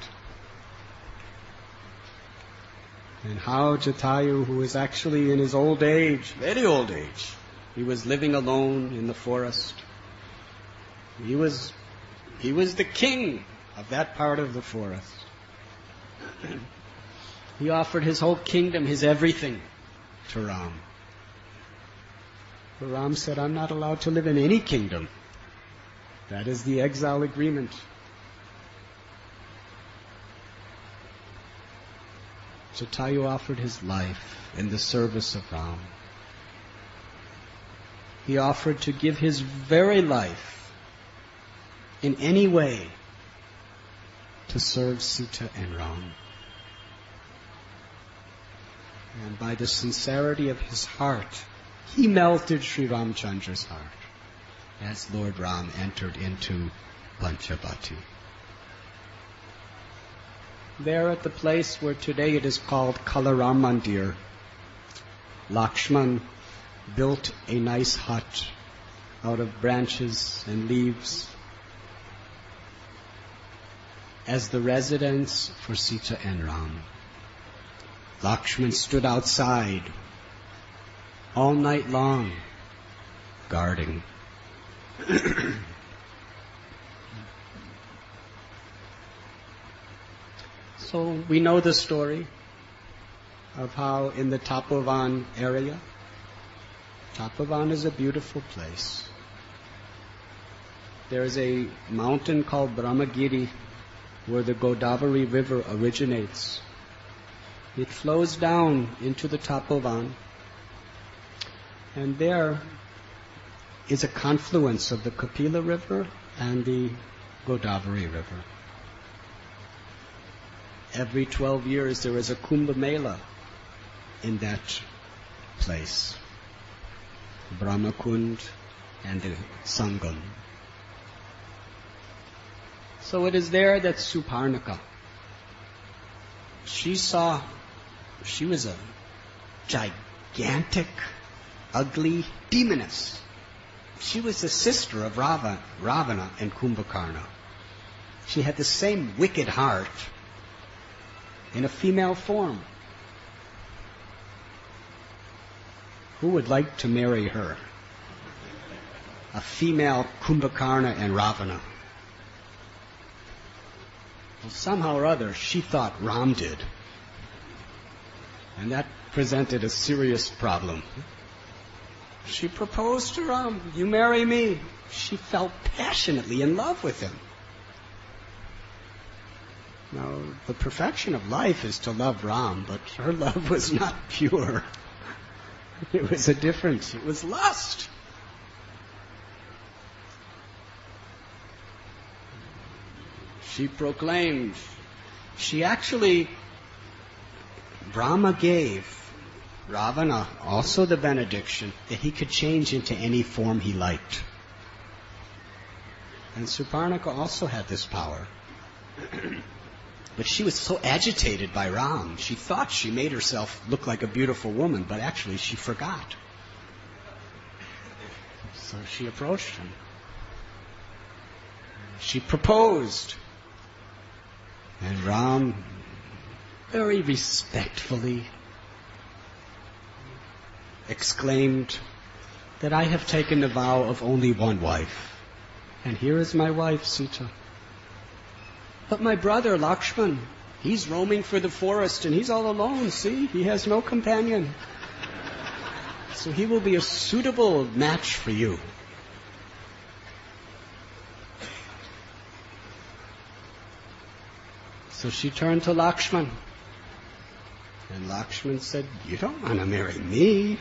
[SPEAKER 1] And how Jatayu, who was actually in his old age, very old age, he was living alone in the forest. He was the king of that part of the forest. He offered his whole kingdom, his everything, to Ram. But Ram said, I'm not allowed to live in any kingdom. That is the exile agreement. Jatayu offered his life in the service of Ram. He offered to give his very life in any way to serve Sita and Ram. And by the sincerity of his heart, he melted Sri Ramachandra's heart as Lord Ram entered into Panchavati. There at the place where today it is called Kalaram Mandir, Lakshman built a nice hut out of branches and leaves as the residence for Sita and Ram. Lakshman stood outside all night long, guarding. So we know the story of how in the Tapovan area, Tapovan is a beautiful place. There is a mountain called Brahmagiri where the Godavari River originates. It flows down into the Tapovan, and there is a confluence of the Kapila River and the Godavari River. Every 12 years there is a Kumbh Mela in that place. Brahmakund and the Sangam. So it is there that Suparnaka, she was a gigantic, ugly demoness. She was the sister of Ravana and Kumbhakarna. She had the same wicked heart in a female form. Who would like to marry her? A female Kumbhakarna and Ravana. Well, somehow or other, she thought Ram did. And that presented a serious problem. She proposed to Ram, "You marry me." She fell passionately in love with him. Now, the perfection of life is to love Ram, but her love was not pure. It was a difference. It was lust. She proclaimed, Brahma gave Ravana also the benediction that he could change into any form he liked. And Suparnaka also had this power. But she was so agitated by Ram, she thought she made herself look like a beautiful woman, but actually she forgot. So she approached him. She proposed. And Ram, very respectfully, exclaimed that I have taken the vow of only one wife. And here is my wife, Sita. But my brother, Lakshman, he's roaming for the forest and he's all alone, see? He has no companion. So he will be a suitable match for you. So she turned to Lakshman. And Lakshman said, "You don't want to marry me.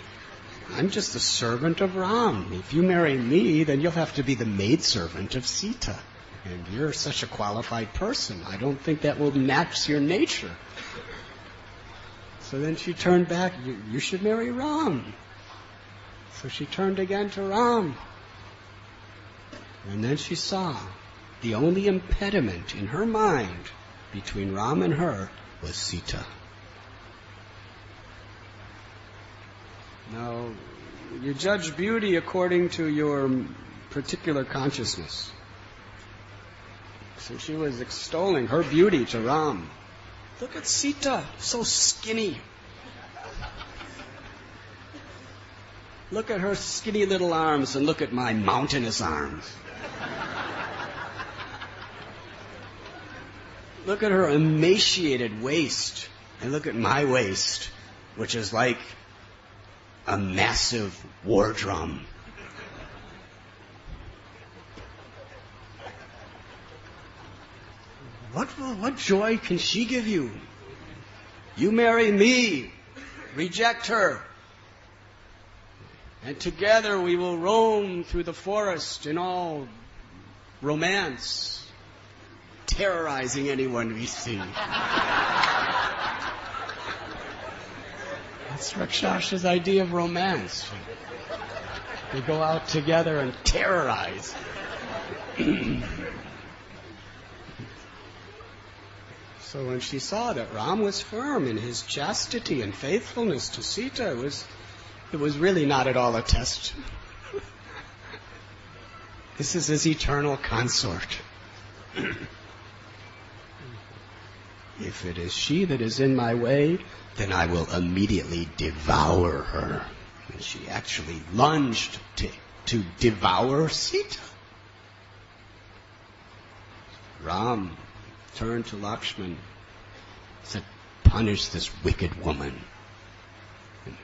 [SPEAKER 1] I'm just a servant of Ram. If you marry me, then you'll have to be the maidservant of Sita. And you're such a qualified person. I don't think that will match your nature." So then she turned back, you should marry Ram. So she turned again to Ram. And then she saw the only impediment in her mind between Ram and her was Sita. Now, you judge beauty according to your particular consciousness. So she was extolling her beauty to Ram. Look at Sita, so skinny. Look at her skinny little arms and look at my mountainous arms. Look at her emaciated waist and look at my waist, which is like a massive war drum. What joy can she give you? You marry me, reject her, and together we will roam through the forest in all romance, terrorizing anyone we see. That's Rakshas's idea of romance. They go out together and terrorize. So when she saw that Ram was firm in his chastity and faithfulness to Sita, it was really not at all a test. This is his eternal consort. If it is she that is in my way, then I will immediately devour her. And she actually lunged to devour Sita. Ram turned to Lakshman and said, "Punish this wicked woman." And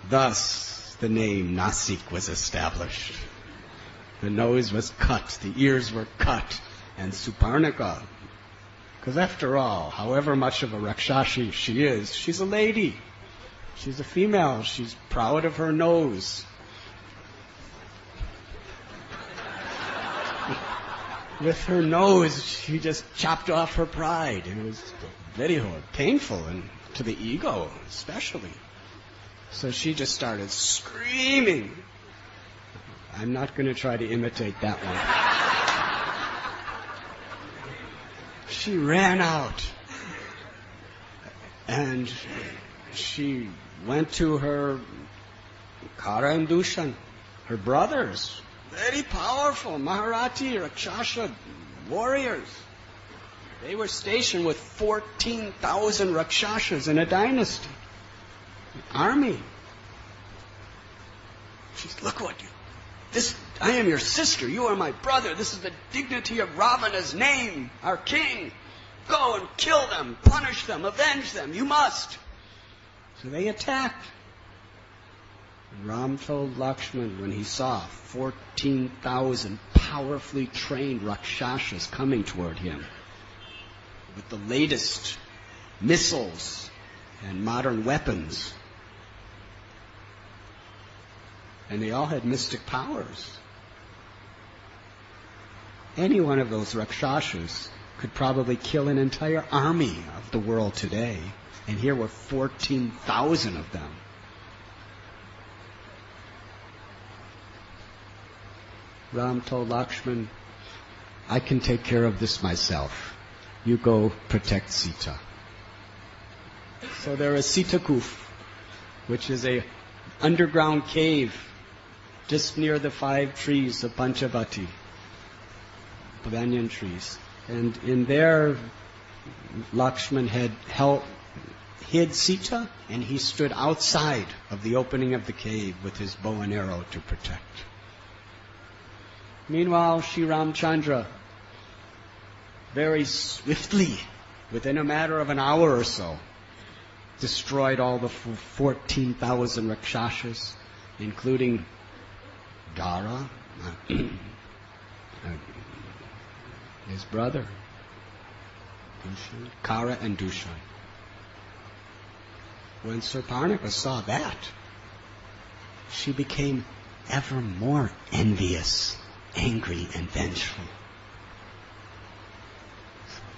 [SPEAKER 1] thus the name Nasik was established. The nose was cut, the ears were cut, and Suparnaka, because after all, however much of a Rakshasi she is, she's a lady. She's a female. She's proud of her nose. with her nose, she just chopped off her pride. And it was very painful, and to the ego especially. So she just started screaming. I'm not going to try to imitate that one. She ran out. And she went to her Kara and Dushan, her brothers, very powerful Maharati, Rakshasa warriors. They were stationed with 14,000 Rakshasas in a dynasty, an army. She said, look what you, I am your sister, you are my brother, this is the dignity of Ravana's name, our king. Go and kill them, punish them, avenge them, you must. So they attacked. Ram told Lakshman when he saw 14,000 powerfully trained Rakshasas coming toward him with the latest missiles and modern weapons. And they all had mystic powers. Any one of those Rakshasas could probably kill an entire army of the world today. And here were 14,000 of them. Ram told Lakshman, I can take care of this myself. You go protect Sita. So there is Sita Kuf, which is a underground cave just near the 5 trees of Panchavati, banyan trees. And in there, Lakshman had hid Sita, and he stood outside of the opening of the cave with his bow and arrow to protect. Meanwhile, Sri Ramacandra, very swiftly, within a matter of an hour or so, destroyed all the 14,000 Rakshasas, including Dara, his brother, Dushan, Kara and Dushan. When Sarparnika saw that, she became ever more envious, angry, and vengeful.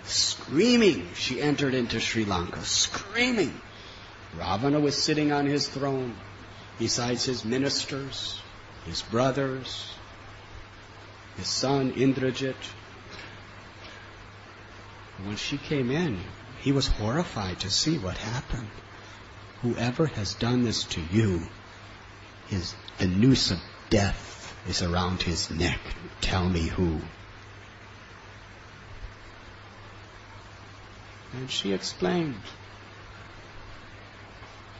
[SPEAKER 1] Screaming, she entered into Sri Lanka, screaming. Ravana was sitting on his throne, besides his ministers, his brothers, his son Indrajit. When she came in, he was horrified to see what happened. Whoever has done this to you, the noose of death is around his neck. Tell me who. And she explained.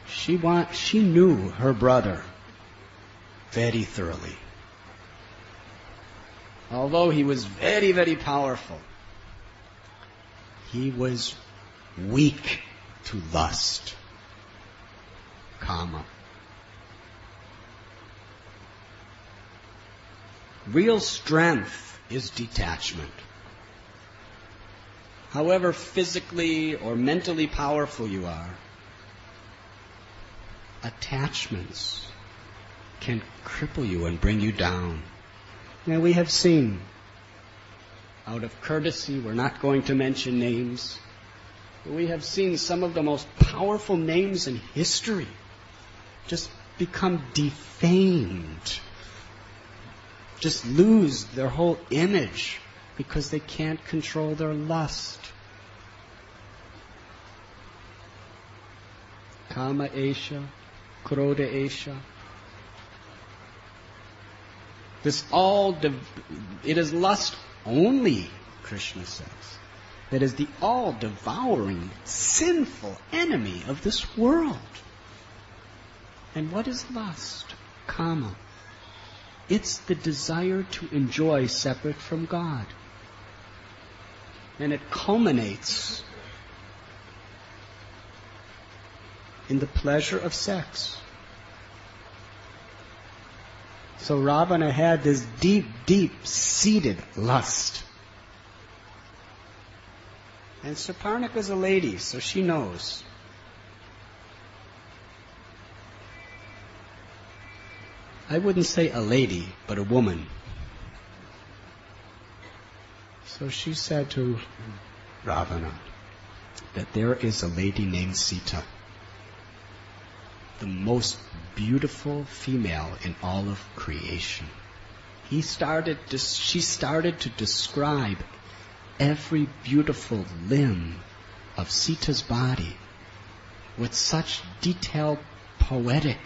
[SPEAKER 1] She knew her brother very thoroughly. Although he was very, very powerful, he was weak to lust, kama. Real strength is detachment. However physically or mentally powerful you are, attachments can cripple you and bring you down. Now we have seen, out of courtesy, we're not going to mention names, but we have seen some of the most powerful names in history just become defamed, just lose their whole image because they can't control their lust. Kama Esha, Krodha Esha. It is lust only, Krishna says, that is the all-devouring, sinful enemy of this world. And what is lust? Kama. It's the desire to enjoy separate from God. And it culminates in the pleasure of sex. So Ravana had this deep, deep-seated lust. And Sarparnika's a lady, so she knows. I wouldn't say a lady, but a woman. So she said to Ravana that there is a lady named Sita, the most beautiful female in all of creation. She started to describe every beautiful limb of Sita's body with such detailed, poetic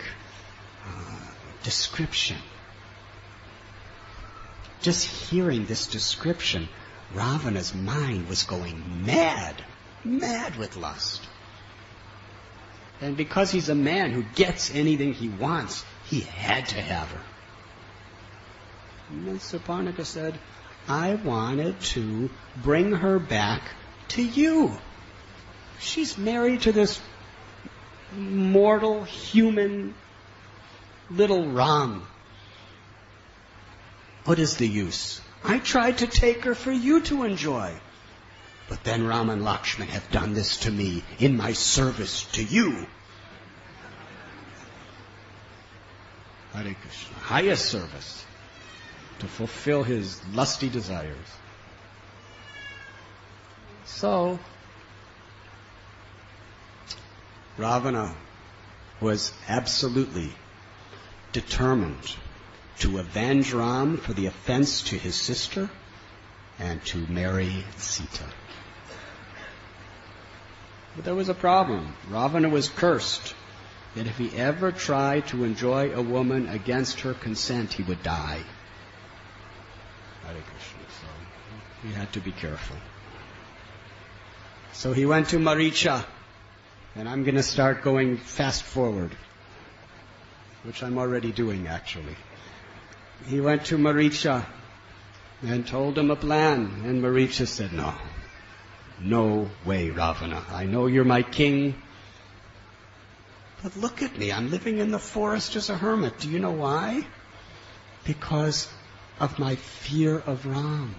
[SPEAKER 1] description. Just hearing this description, Ravana's mind was going mad with lust. And because he's a man who gets anything he wants, he had to have her. And then Suparnika said, I wanted to bring her back to you. She's married to this mortal, human, little Ram. What is the use? I tried to take her for you to enjoy. But then Ram and Lakshman have done this to me in my service to you. Hare Krishna. Highest service. To fulfill his lusty desires. So, Ravana was absolutely determined to avenge Ram for the offense to his sister and to marry Sita. But there was a problem. Ravana was cursed that if he ever tried to enjoy a woman against her consent, he would die. Hare Krishna. So he had to be careful. So he went to Maricha, and I'm going to start going fast forward, which I'm already doing actually. He went to Maricha and told him a plan, and Maricha said, no way, Ravana. I know you're my king, but look at me. I'm living in the forest as a hermit. Do you know why? Because of my fear of Ram.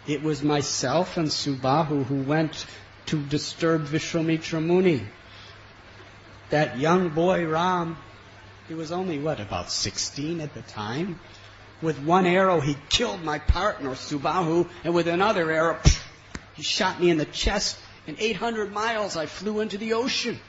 [SPEAKER 1] It was myself and Subahu who went to disturb Vishwamitra Muni. That young boy Ram, he was only, about 16 at the time? With one arrow he killed my partner Subahu, and with another arrow he shot me in the chest, and 800 miles I flew into the ocean.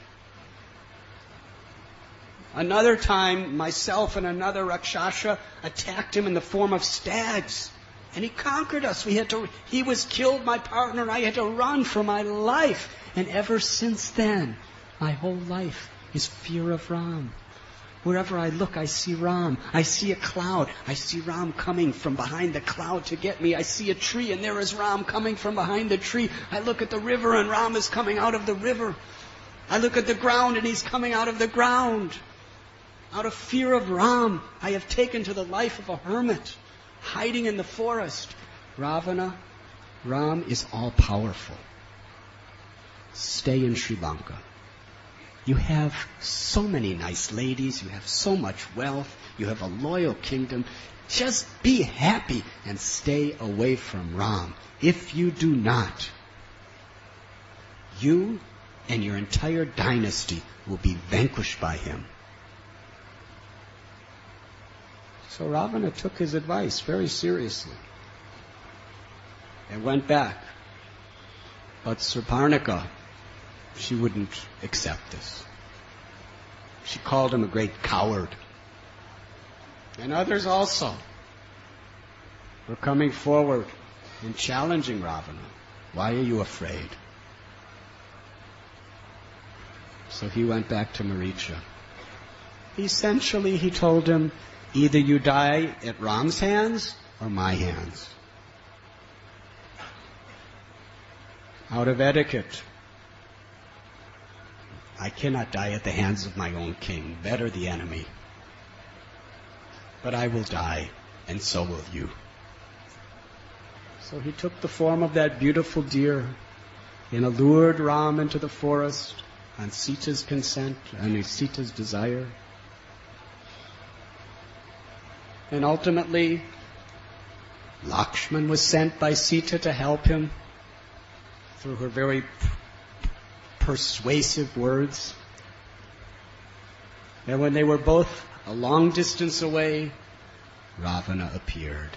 [SPEAKER 1] Another time, myself and another Rakshasa attacked him in the form of stags. And he conquered us. He was killed, my partner, and I had to run for my life. And ever since then, my whole life is fear of Ram. Wherever I look, I see Ram. I see a cloud. I see Ram coming from behind the cloud to get me. I see a tree, and there is Ram coming from behind the tree. I look at the river, and Ram is coming out of the river. I look at the ground, and he's coming out of the ground. Out of fear of Ram, I have taken to the life of a hermit, hiding in the forest. Ravana, Ram is all-powerful. Stay in Sri Lanka. You have so many nice ladies, you have so much wealth, you have a loyal kingdom. Just be happy and stay away from Ram. If you do not, you and your entire dynasty will be vanquished by him. So Ravana took his advice very seriously and went back. But Suparnika, she wouldn't accept this. She called him a great coward. And others also were coming forward and challenging Ravana. Why are you afraid? So he went back to Maricha. Essentially, he told him, either you die at Ram's hands or my hands. Out of etiquette, I cannot die at the hands of my own king. Better the enemy. But I will die, and so will you. So he took the form of that beautiful deer and allured Ram into the forest on Sita's consent and Sita's desire. And ultimately, Lakshman was sent by Sita to help him through her very persuasive words. And when they were both a long distance away, Ravana appeared.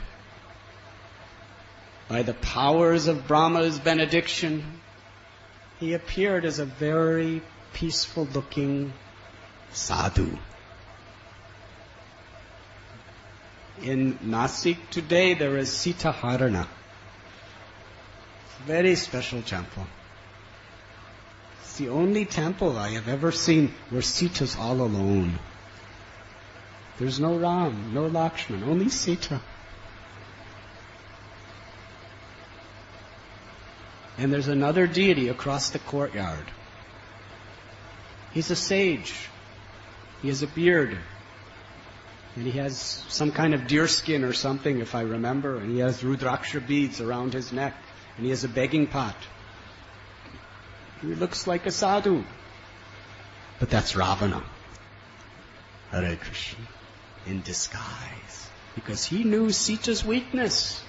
[SPEAKER 1] by the powers of Brahma's benediction, he appeared as a very peaceful-looking sadhu. In Nasik today, there is Sita Harana. It's a very special temple. It's the only temple I have ever seen where Sita's all alone. There's no Ram, no Lakshman, only Sita. And there's another deity across the courtyard. He's a sage. He has a beard. And he has some kind of deer skin or something, if I remember. And he has Rudraksha beads around his neck. And he has a begging pot. He looks like a sadhu. But that's Ravana. Hare Krishna. In disguise. Because he knew Sita's weakness.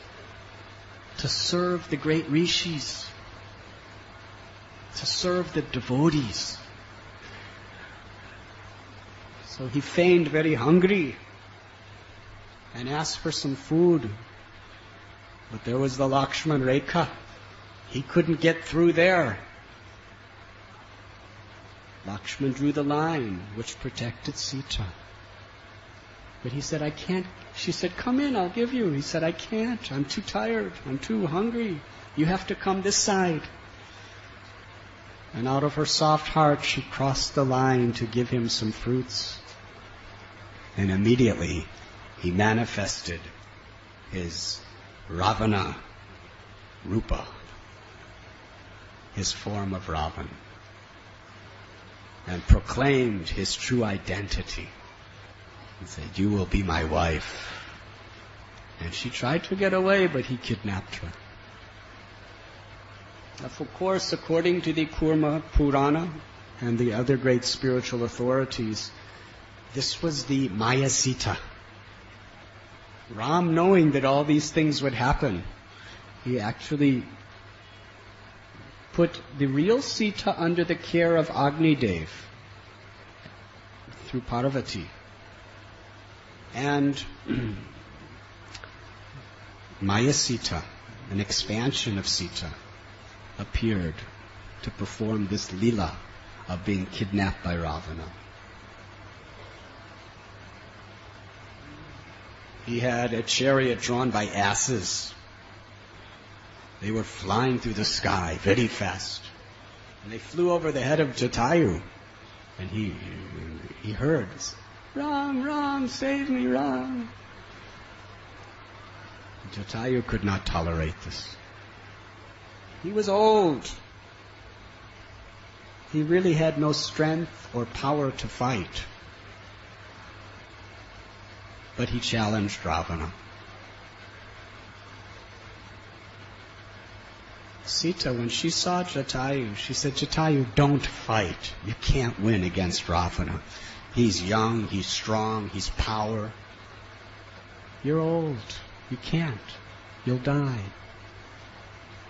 [SPEAKER 1] To serve the great rishis. To serve the devotees. So he feigned very hungry and asked for some food. But there was the Lakshman Rekha. He couldn't get through there. Lakshman drew the line which protected Sita. But he said, I can't. She said, come in, I'll give you. He said, I can't. I'm too tired. I'm too hungry. You have to come this side. And out of her soft heart, she crossed the line to give him some fruits. And immediately, he manifested his Ravana Rupa, his form of Ravan, and proclaimed his true identity. He said, you will be my wife. And she tried to get away, but he kidnapped her. Of course, according to the Kurma Purana and the other great spiritual authorities, this was the Maya Sita. Ram, knowing that all these things would happen, he actually put the real Sita under the care of Agni Dev through Parvati. And Maya Sita, an expansion of Sita, appeared to perform this lila of being kidnapped by Ravana. He had a chariot drawn by asses. They were flying through the sky very fast. And they flew over the head of Jatayu. And he heard, Ram, Ram, save me, Ram. Jatayu could not tolerate this. He was old. He really had no strength or power to fight. But he challenged Ravana. Sita, when she saw Jatayu, she said, Jatayu, don't fight. You can't win against Ravana. He's young, he's strong, he's power. You're old. You can't. You'll die.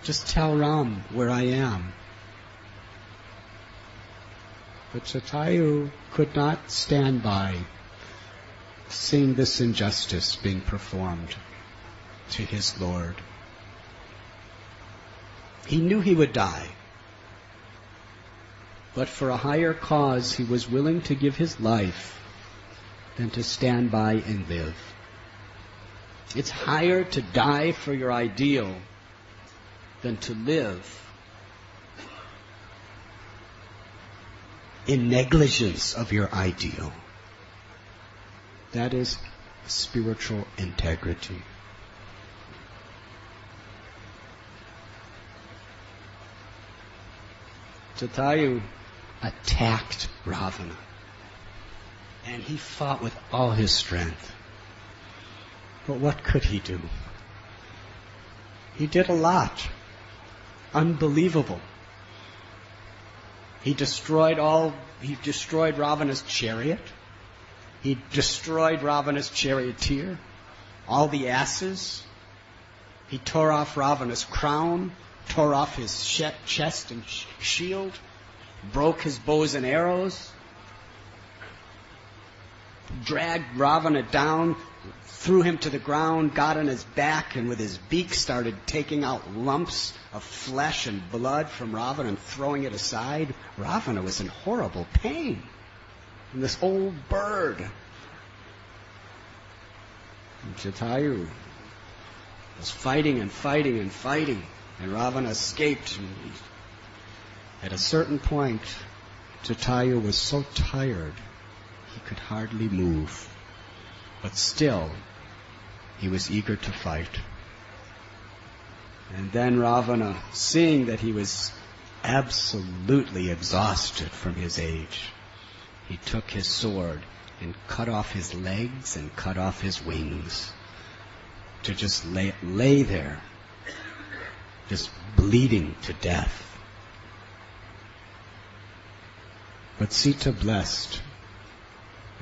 [SPEAKER 1] Just tell Ram where I am. But Jatayu could not stand by seeing this injustice being performed to his Lord. He knew he would die. But for a higher cause, he was willing to give his life than to stand by and live. It's higher to die for your ideal than to live in negligence of your ideal. That is spiritual integrity. Jatayu attacked Ravana, and he fought with all his strength. But what could he do? He did a lot. Unbelievable. He destroyed Ravana's chariot. He destroyed Ravana's charioteer, all the asses. He tore off Ravana's crown, tore off his chest and shield, broke his bows and arrows, dragged Ravana down, threw him to the ground, got on his back, and with his beak started taking out lumps of flesh and blood from Ravana and throwing it aside. Ravana was in horrible pain. And this old bird, and Jatayu, was fighting and fighting and fighting, and Ravana escaped. And at a certain point, Jatayu was so tired he could hardly move. But still, he was eager to fight. And then Ravana, seeing that he was absolutely exhausted from his age, he took his sword and cut off his legs and cut off his wings to just lay there, just bleeding to death. But Sita blessed,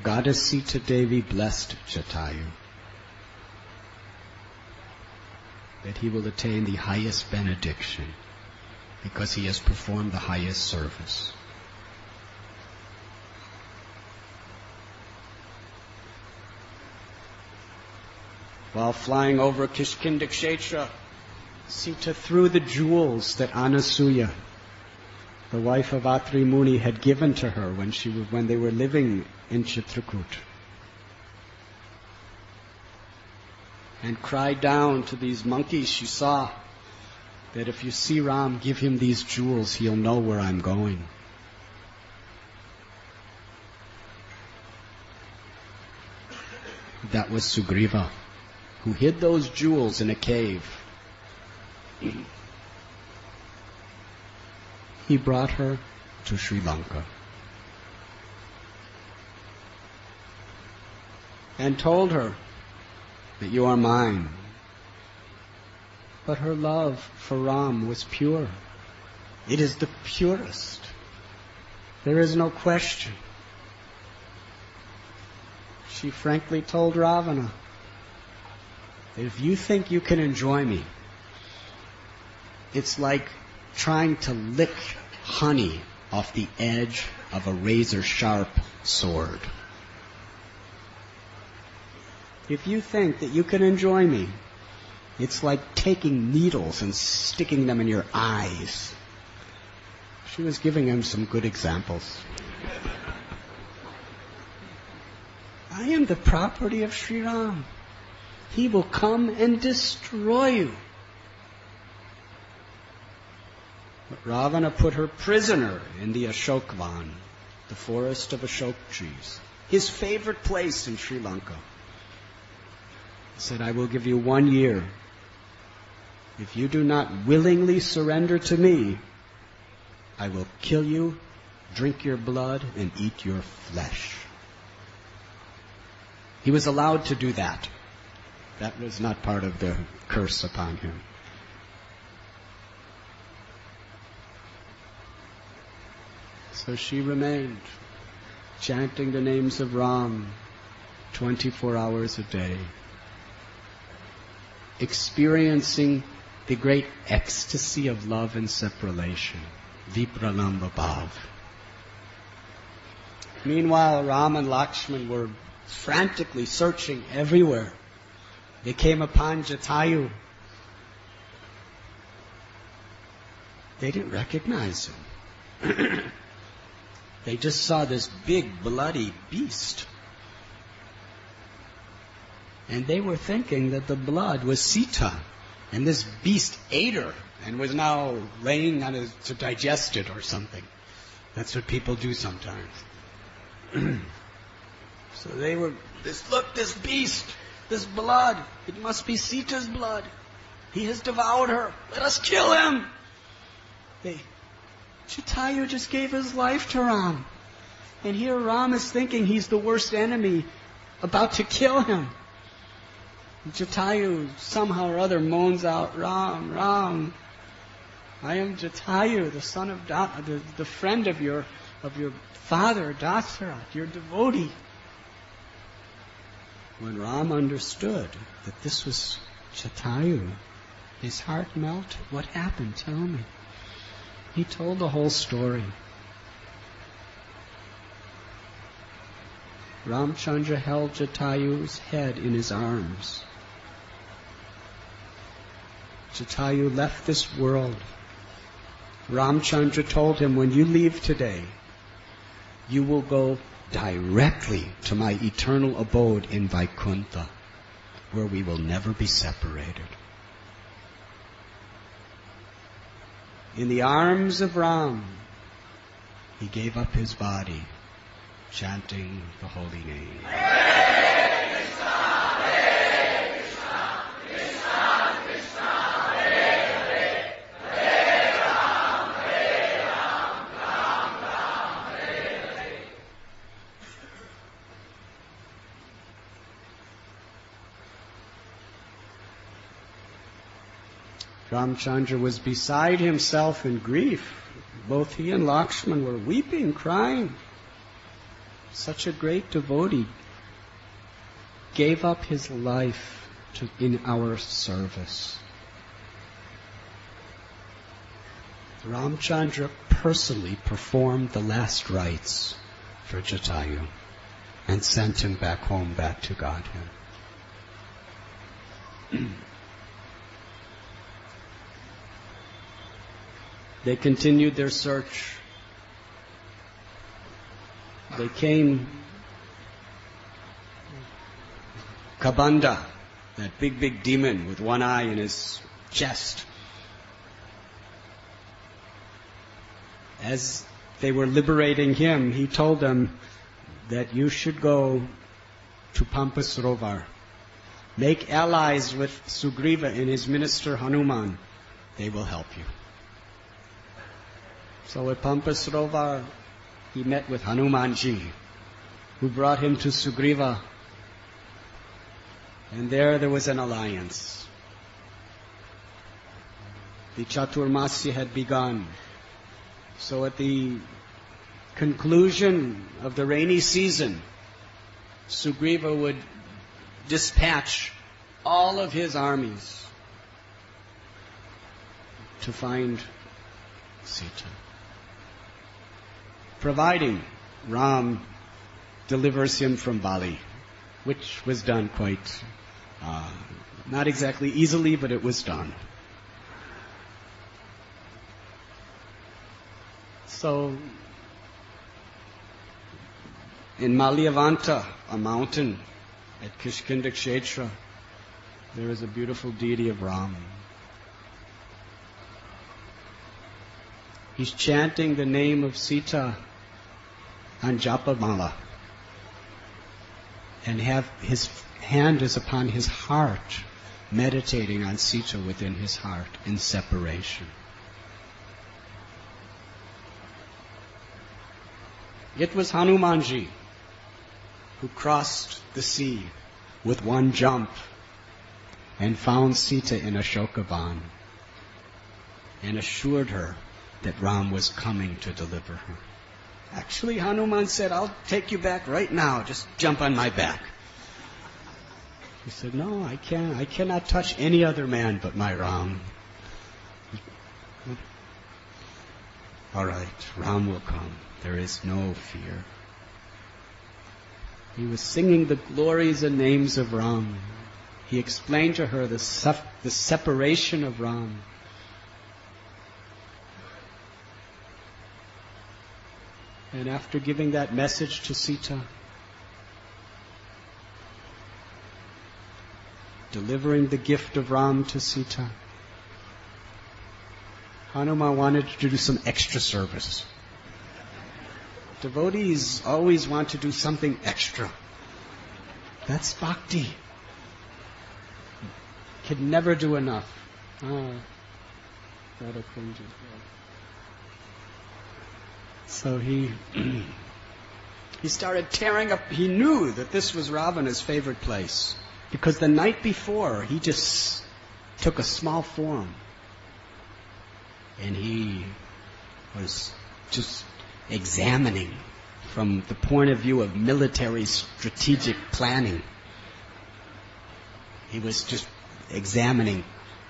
[SPEAKER 1] Goddess Sita Devi blessed Jatayu, that he will attain the highest benediction because he has performed the highest service. While flying over Kishkinda Kshetra, Sita threw the jewels that Anasuya, the wife of Atri Muni, had given to her when they were living in Chitrakoot, and cried down to these monkeys she saw that if you see Ram, give him these jewels, he'll know where I'm going. That was Sugriva, who hid those jewels in a cave. He brought her to Sri Lanka and told her that you are mine. But her love for Ram was pure. It is the purest. There is no question. She frankly told Ravana, if you think you can enjoy me, it's like trying to lick honey off the edge of a razor-sharp sword. If you think that you can enjoy me, it's like taking needles and sticking them in your eyes. She was giving him some good examples. I am the property of Sri Ram. He will come and destroy you. But Ravana put her prisoner in the Ashokvan, the forest of Ashok trees, his favorite place in Sri Lanka. He said, I will give you 1 year. If you do not willingly surrender to me, I will kill you, drink your blood, and eat your flesh. He was allowed to do that. That was not part of the curse upon him. So she remained, chanting the names of Ram 24 hours a day, experiencing the great ecstasy of love and separation, Vipralamba Bhav. Meanwhile, Ram and Lakshman were frantically searching everywhere. They came upon Jatayu. They didn't recognize him. They just saw this big, bloody beast. And they were thinking that the blood was Sita, and this beast ate her and was now laying on it to digest it or something. That's what people do sometimes. So they were, this beast, this blood, it must be Sita's blood. He has devoured her. Let us kill him. Jatayu just gave his life to Ram. And here Ram is thinking he's the worst enemy, about to kill him. Jatayu somehow or other moans out, Ram, Ram, I am Jatayu, the son of the friend of your father, Dasarath, your devotee. When Ram understood that this was Jatayu, his heart melted. What happened? Tell me. He told the whole story. Ramacandra held Jatayu's head in his arms. Jatayu left this world. Ramacandra told him, when you leave today, you will go directly to my eternal abode in Vaikuntha, where we will never be separated. In the arms of Ram, he gave up his body, chanting the holy name. Ramacandra was beside himself in grief. Both he and Lakshman were weeping, crying. Such a great devotee gave up his life in our service. Ramacandra personally performed the last rites for Jatayu and sent him back home, back to Godhead. They continued their search. They came Kabanda, that big demon with one eye in his chest. As they were liberating him, he told them that you should go to Pampasarovar. Make allies with Sugriva and his minister Hanuman. They will help you. So at Pampasarovar, he met with Hanumanji, who brought him to Sugriva. And there was an alliance. The Chaturmasya had begun. So at the conclusion of the rainy season, Sugriva would dispatch all of his armies to find Sita, providing Ram delivers him from Bali, which was done quite, not exactly easily, but it was done. So, in Malyavanta, a mountain at Kishkinda Kshetra, there is a beautiful deity of Ram. He's chanting the name of Sita on Japamala, and his hand is upon his heart, meditating on Sita within his heart in separation. It was Hanumanji who crossed the sea with one jump and found Sita in Ashokavan and assured her that Ram was coming to deliver her. Actually, Hanuman said, I'll take you back right now. Just jump on my back. He said, no, I can't. I cannot touch any other man but my Ram. All right, Ram will come. There is no fear. He was singing the glories and names of Ram. He explained to her the separation of Ram. And after giving that message to Sita, delivering the gift of Ram to Sita, Hanuman wanted to do some extra service. Devotees always want to do something extra. That's bhakti. Can never do enough. So he started tearing up. He knew that this was Ravana's favorite place, because the night before he just took a small form and he was just examining from the point of view of military strategic planning. He was just examining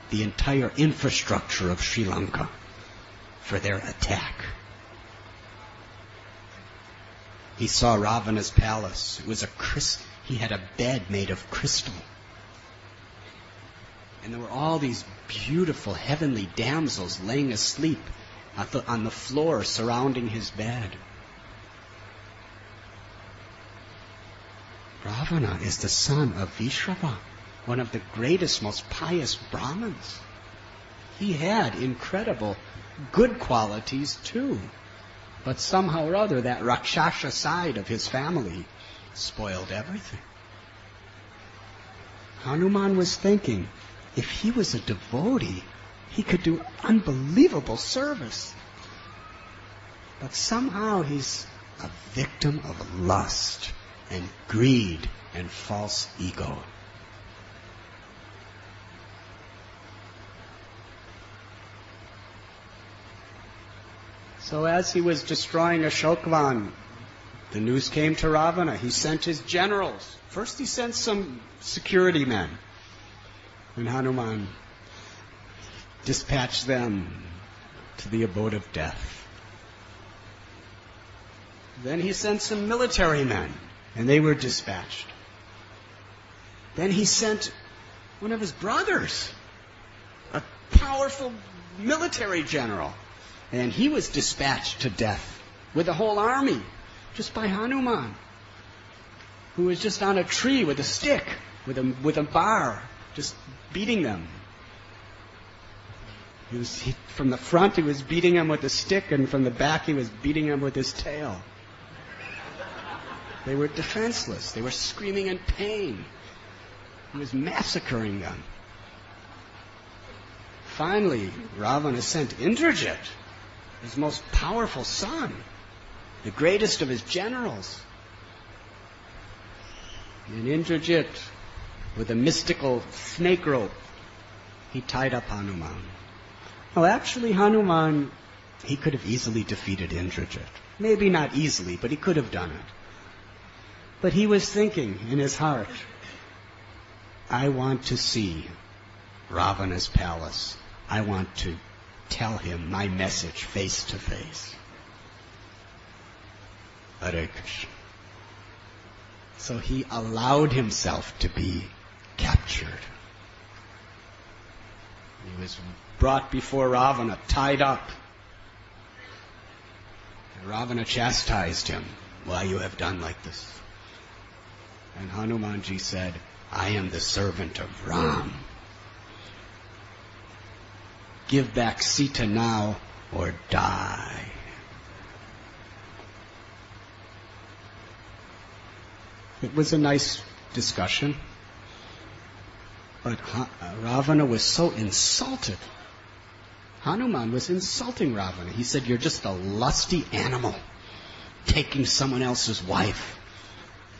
[SPEAKER 1] the entire infrastructure of Sri Lanka for their attack. he saw Ravana's palace. It was he had a bed made of crystal. And there were all these beautiful heavenly damsels laying asleep on the floor surrounding his bed. Ravana is the son of Vishrava, one of the greatest, most pious Brahmins. He had incredible good qualities too. But somehow or other, that Rakshasa side of his family spoiled everything. Hanuman was thinking, if he was a devotee, he could do unbelievable service. But somehow he's a victim of lust and greed and false ego. So as he was destroying Ashokavan, the news came to Ravana. He sent his generals. First he sent some security men. And Hanuman dispatched them to the abode of death. Then he sent some military men, and they were dispatched. Then he sent one of his brothers, a powerful military general, and he was dispatched to death with a whole army, just by Hanuman, who was just on a tree with a stick, with a bar, just beating them. From the front he was beating them with a stick, and from the back he was beating them with his tail. They were defenseless. They were screaming in pain. He was massacring them. Finally, Ravana sent Indrajit, his most powerful son, the greatest of his generals. And Indrajit, with a mystical snake rope, he tied up Hanuman. Well, actually, Hanuman, he could have easily defeated Indrajit. Maybe not easily, but he could have done it. But he was thinking in his heart, I want to see Ravana's palace. I want to tell him my message face to face. Hare Krishna. So he allowed himself to be captured. He was brought before Ravana, tied up. And Ravana chastised him, why you have done like this. And Hanumanji said, I am the servant of Ram. Give back Sita now or die. It was a nice discussion, but Ravana was so insulted. Hanuman was insulting Ravana. He said, you're just a lusty animal, taking someone else's wife.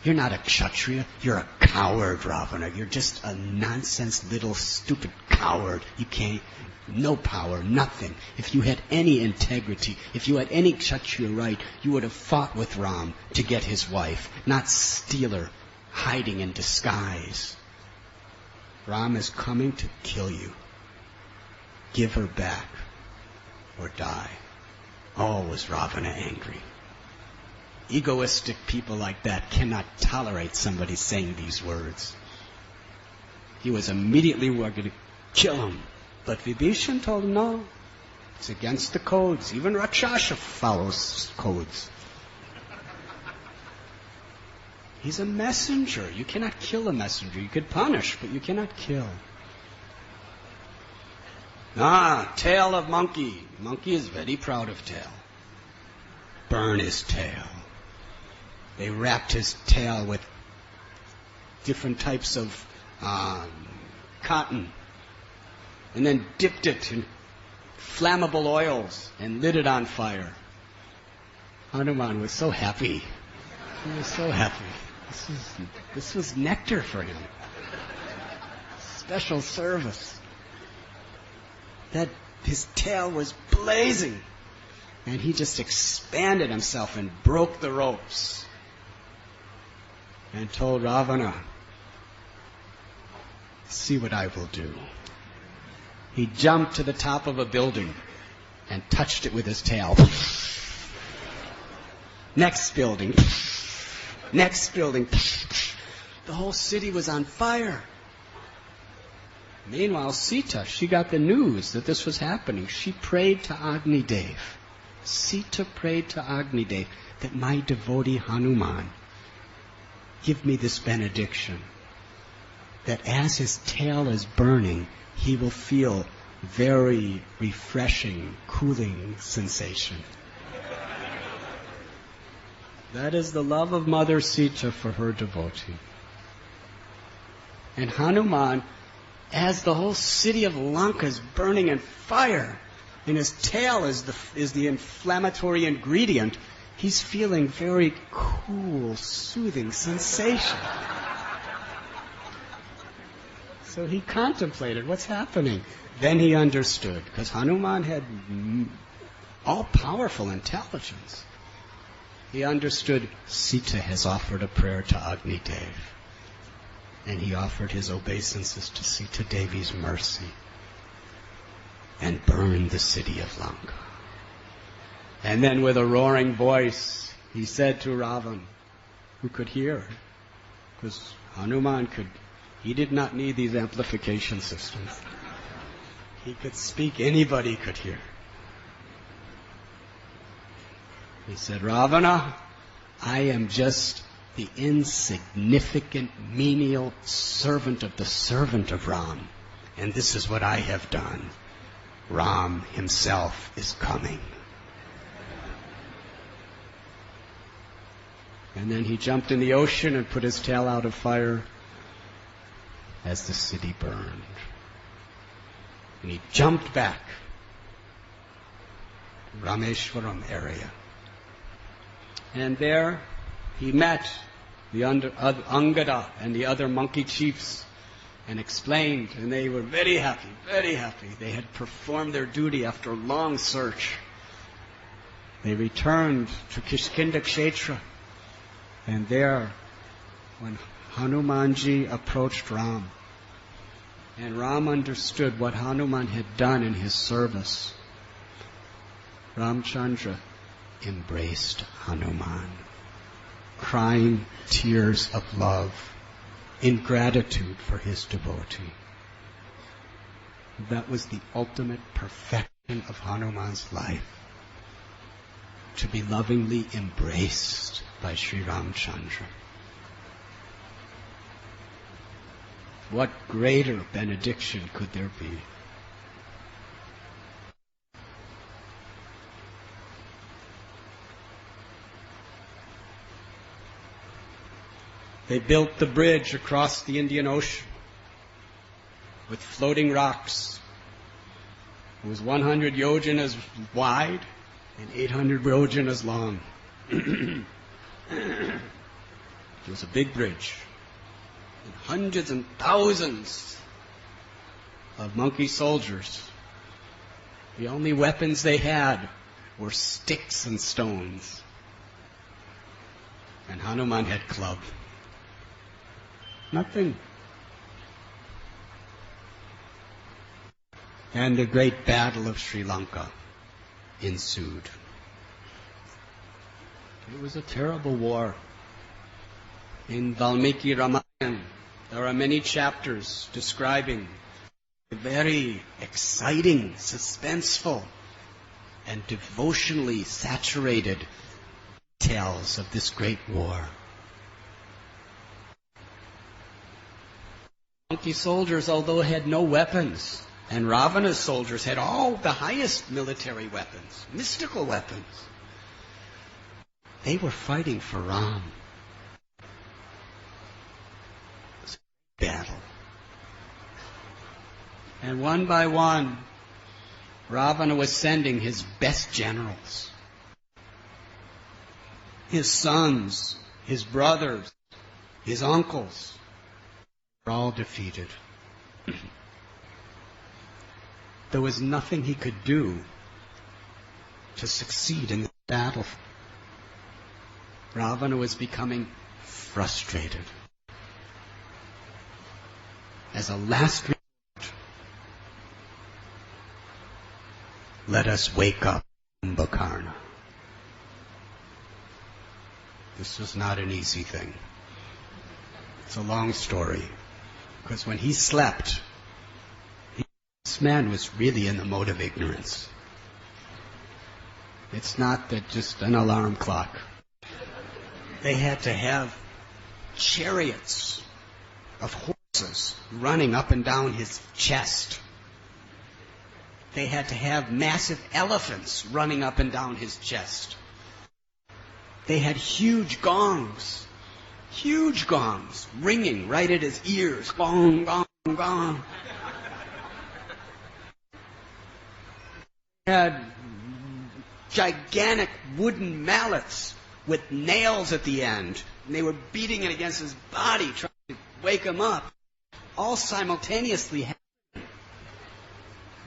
[SPEAKER 1] You're not a Kshatriya, you're a coward, Ravana. You're just a nonsense little stupid coward. You can't, no power, nothing. If you had any integrity, if you had any Kshatriya right, you would have fought with Ram to get his wife, not steal her, hiding in disguise. Ram is coming to kill you. Give her back or die. Oh, was Ravana angry. Egoistic people like that cannot tolerate somebody saying these words. He was immediately going to kill him. But Vibhishan told him, no, it's against the codes. Even Rakshasa follows codes. He's a messenger. You cannot kill a messenger. You could punish, but you cannot kill. Tail of monkey. Monkey is very proud of tail. Burn his tail. They wrapped his tail with different types of cotton and then dipped it in flammable oils and lit it on fire. Hanuman was so happy. He was so happy. This was nectar for him. Special service. That his tail was blazing. And he just expanded himself and broke the ropes. And told Ravana, see what I will do. He jumped to the top of a building and touched it with his tail. Next building. Next building. The whole city was on fire. Meanwhile, Sita, she got the news that this was happening. She prayed to Agni Dev. Sita prayed to Agni Dev that my devotee Hanuman give me this benediction, that as his tail is burning, he will feel very refreshing, cooling sensation. That is the love of Mother Sita for her devotee. And Hanuman, as the whole city of Lanka is burning in fire, and his tail is the inflammatory ingredient, he's feeling very cool, soothing sensation. So he contemplated what's happening. Then he understood, because Hanuman had all-powerful intelligence. He understood Sita has offered a prayer to Agni Dev. And he offered his obeisances to Sita Devi's mercy and burned the city of Lanka. And then with a roaring voice, he said to Ravan, who could hear, because Hanuman he did not need these amplification systems. He could speak, anybody could hear. He said, Ravana, I am just the insignificant, menial servant of the servant of Ram. And this is what I have done. Ram himself is coming. And then he jumped in the ocean and put his tail out of fire as the city burned. And he jumped back to Rameshwaram area. And there he met the Angada and the other monkey chiefs and explained, and they were very happy, very happy. They had performed their duty after a long search. They returned to Kishkinda Kshetra, and there, when Hanumanji approached Ram, and Ram understood what Hanuman had done in his service, Ramchandra embraced Hanuman, crying tears of love in gratitude for his devotee. That was the ultimate perfection of Hanuman's life, to be lovingly embraced by Sri Ramchandra. What greater benediction could there be? They built the bridge across the Indian Ocean with floating rocks. It was 100 yojanas wide and 800 yojanas long. It was a big bridge. And hundreds and thousands of monkey soldiers. The only weapons they had were sticks and stones. And Hanuman had club. Nothing. And the great battle of Sri Lanka ensued. It was a terrible war. In Valmiki Ramayana, there are many chapters describing the very exciting, suspenseful, and devotionally saturated details of this great war. Monkey soldiers, although had no weapons, and Ravana's soldiers had all the highest military weapons, mystical weapons, they were fighting for Ram. It was a battle. And one by one, Ravana was sending his best generals, his sons, his brothers, his uncles, were all defeated. There was nothing he could do to succeed in the battle. Ravana was becoming frustrated. As a last resort, let us wake up Kumbhakarna. This was not an easy thing. It's a long story. Because when he slept, this man was really in the mode of ignorance. It's not that just an alarm clock. They had to have chariots of horses running up and down his chest. They had to have massive elephants running up and down his chest. They had huge gongs, ringing right at his ears. Gong, gong, gong. They had gigantic wooden mallets with nails at the end. And they were beating it against his body, trying to wake him up. All simultaneously happening.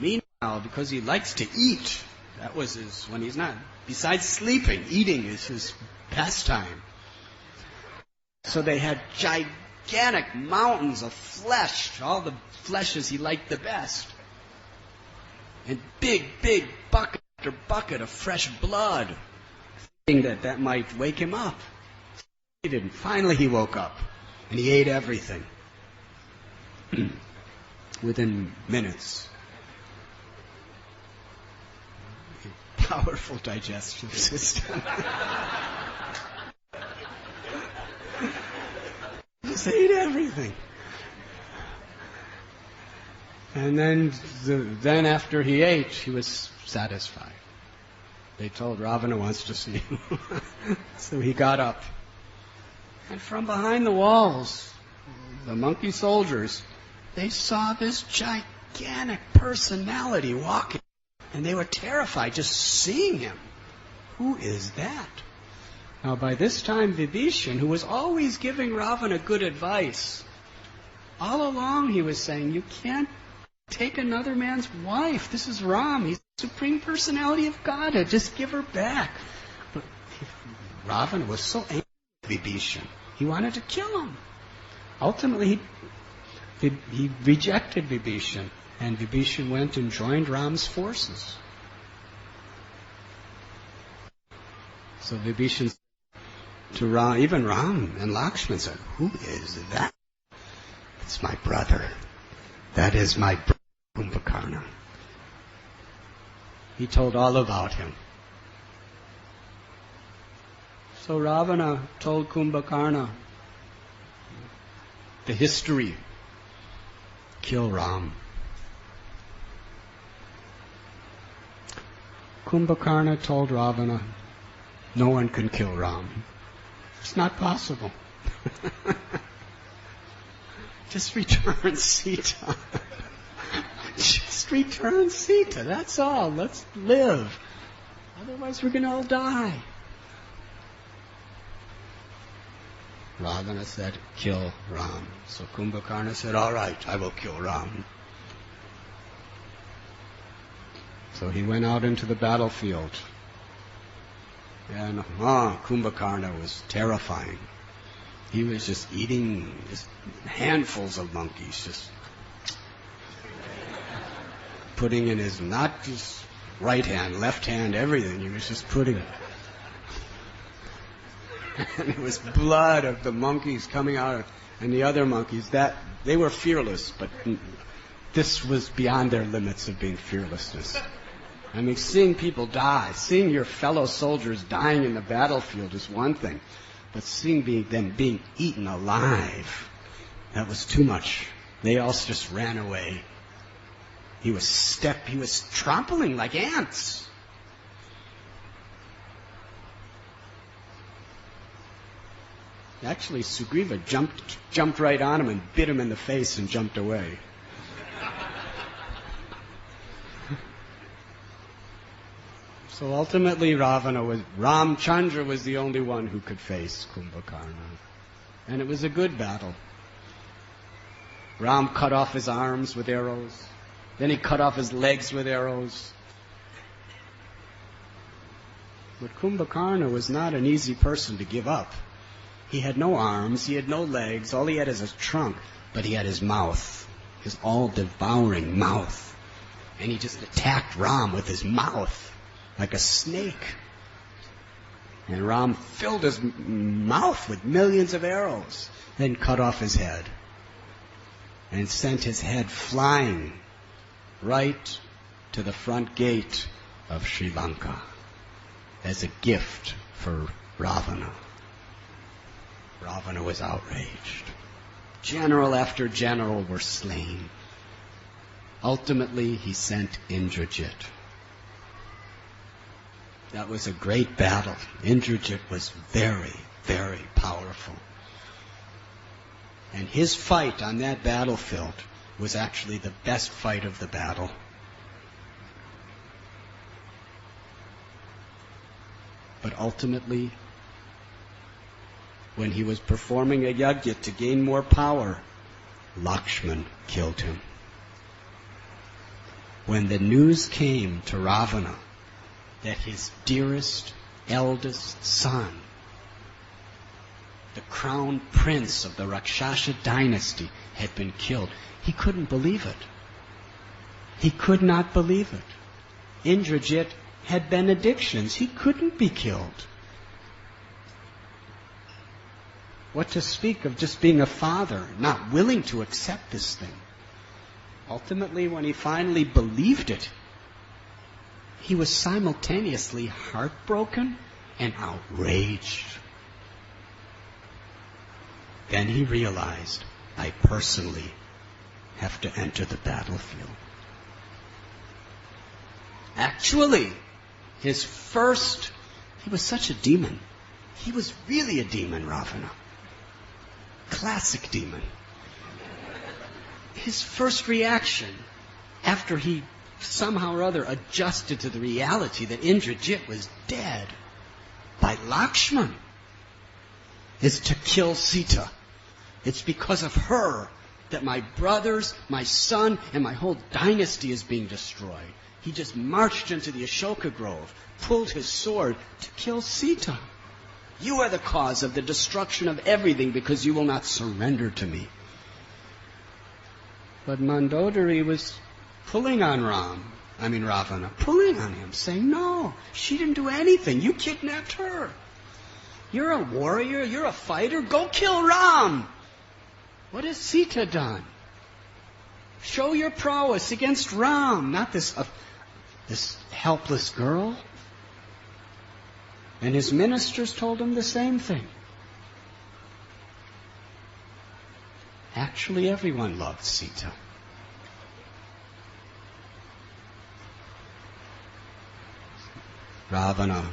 [SPEAKER 1] Meanwhile, because he likes to eat, that was his, when he's not, besides sleeping, eating is his pastime. So they had gigantic mountains of flesh, all the fleshes he liked the best. And big bucket after bucket of fresh blood, thinking that might wake him up. He didn't. Finally he woke up, and he ate everything. Within minutes. Powerful digestive system. Just ate everything. And then after he ate, he was satisfied. They told Ravana wants to see him. So he got up. And from behind the walls, the monkey soldiers, they saw this gigantic personality walking. And they were terrified just seeing him. Who is that? Now by this time Vibhishan, who was always giving Ravana good advice, all along he was saying, you can't take another man's wife. This is Ram. He's the Supreme Personality of Godhead. Just give her back. But Ravana was so angry with Vibhishan. He wanted to kill him. Ultimately, he rejected Vibhishan. And Vibhishan went and joined Ram's forces. So Vibhishan said to Ram, even Ram and Lakshman said, who is that? It's my brother. That is my brother, Kumbhakarna. He told all about him. So Ravana told Kumbhakarna the history. Kill Ram. Kumbhakarna told Ravana, no one can kill Ram. It's not possible. Just return Sita. Just return Sita, that's all. Let's live. Otherwise we're going to all die. Ravana said, kill Ram. So Kumbhakarna said, all right, I will kill Ram. So he went out into the battlefield. And Kumbhakarna was terrifying. He was just eating just handfuls of monkeys, just putting in his, not just right hand, left hand, everything. He was just putting it. And it was blood of the monkeys coming out, and the other monkeys, that they were fearless, but this was beyond their limits of being fearlessness. I mean, seeing people die, seeing your fellow soldiers dying in the battlefield is one thing, but seeing them being eaten alive, that was too much. They all just ran away. He was trampling like ants. Actually, Sugriva jumped right on him and bit him in the face and jumped away. So ultimately Ramchandra was the only one who could face Kumbhakarna. And it was a good battle. Ram cut off his arms with arrows. Then he cut off his legs with arrows. But Kumbhakarna was not an easy person to give up. He had no arms, he had no legs, all he had is a trunk, but he had his mouth, his all-devouring mouth. And he just attacked Ram with his mouth, like a snake. And Ram filled his mouth with millions of arrows, then cut off his head and sent his head flying right to the front gate of Sri Lanka as a gift for Ravana. Ravana was outraged. General after general were slain. Ultimately, he sent Indrajit. That was a great battle. Indrajit was very, very powerful. And his fight on that battlefield was actually the best fight of the battle. But ultimately, when he was performing a yajna to gain more power, Lakshman killed him. When the news came to Ravana that his dearest, eldest son, the crown prince of the Rakshasa dynasty, had been killed, he couldn't believe it. He could not believe it. Indrajit had benedictions. He couldn't be killed. What to speak of just being a father, not willing to accept this thing. Ultimately, when he finally believed it, he was simultaneously heartbroken and outraged. Then he realized, I personally have to enter the battlefield. Actually, he was such a demon. He was really a demon, Ravana. Classic demon. His first reaction, after he somehow or other adjusted to the reality that Indrajit was dead by Lakshman, is to kill Sita. It's because of her that my brothers, my son, and my whole dynasty is being destroyed. He just marched into the Ashoka Grove, pulled his sword to kill Sita. You are the cause of the destruction of everything because you will not surrender to me. But Mandodari was pulling on Ravana, pulling on him, saying, no, she didn't do anything. You kidnapped her. You're a warrior, you're a fighter, go kill Ram. What has Sita done? Show your prowess against Ram, not this helpless girl. And his ministers told him the same thing. Actually, everyone loved Sita. Ravana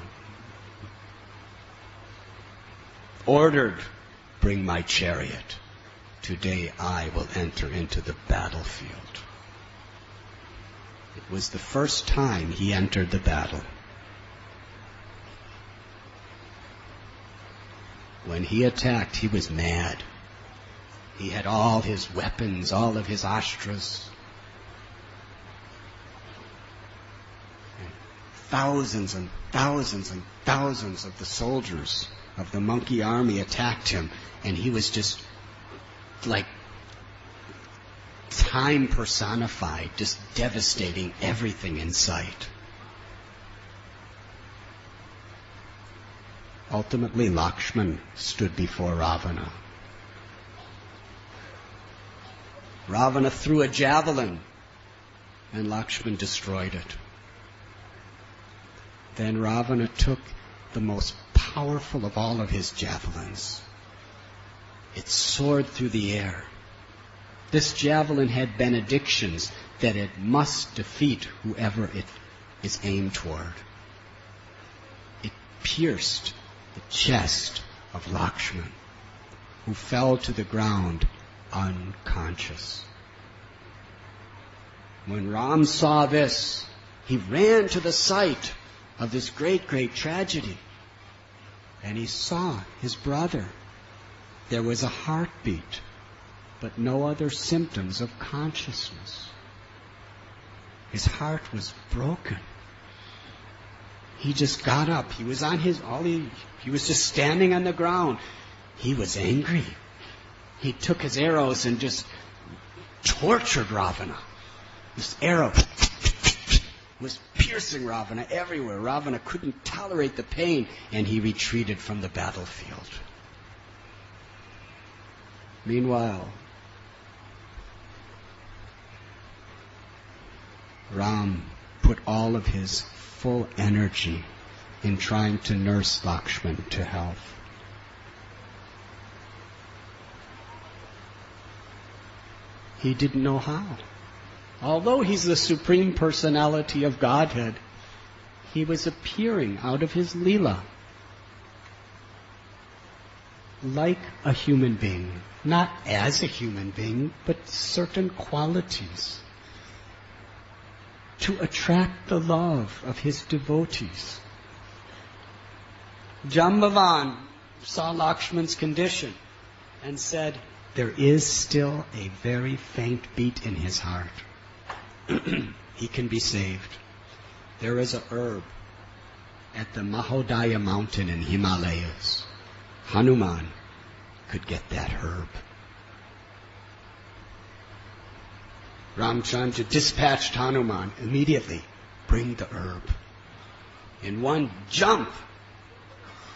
[SPEAKER 1] ordered, bring my chariot. Today I will enter into the battlefield. It was the first time he entered the battle. When he attacked, he was mad. He had all his weapons, all of his astras. Thousands and thousands and thousands of the soldiers of the monkey army attacked him, and he was just like time personified, just devastating everything in sight. Ultimately, Lakshman stood before Ravana. Ravana threw a javelin, and Lakshman destroyed it. Then Ravana took the most powerful of all of his javelins. It soared through the air. This javelin had benedictions that it must defeat whoever it is aimed toward. It pierced the chest of Lakshman, who fell to the ground unconscious. When Ram saw this, he ran to the site of this great, great tragedy, and he saw his brother. There was a heartbeat, but no other symptoms of consciousness. His heart was broken. He just got up. He was on he was just standing on the ground. He was angry. He took his arrows and just tortured Ravana. This arrow was piercing piercing Ravana everywhere. Ravana couldn't tolerate the pain, and he retreated from the battlefield. Meanwhile, Ram put all of his full energy in trying to nurse Lakshman to health. He didn't know how. Although he's the Supreme Personality of Godhead, he was appearing out of his Leela like a human being. Not as a human being, but certain qualities to attract the love of his devotees. Jambavan saw Lakshman's condition and said, there is still a very faint beat in his heart. He can be saved. There is a herb at the Mahodaya mountain in Himalayas. Hanuman could get that herb. Ramchandra dispatched Hanuman immediately. Bring the herb. In one jump,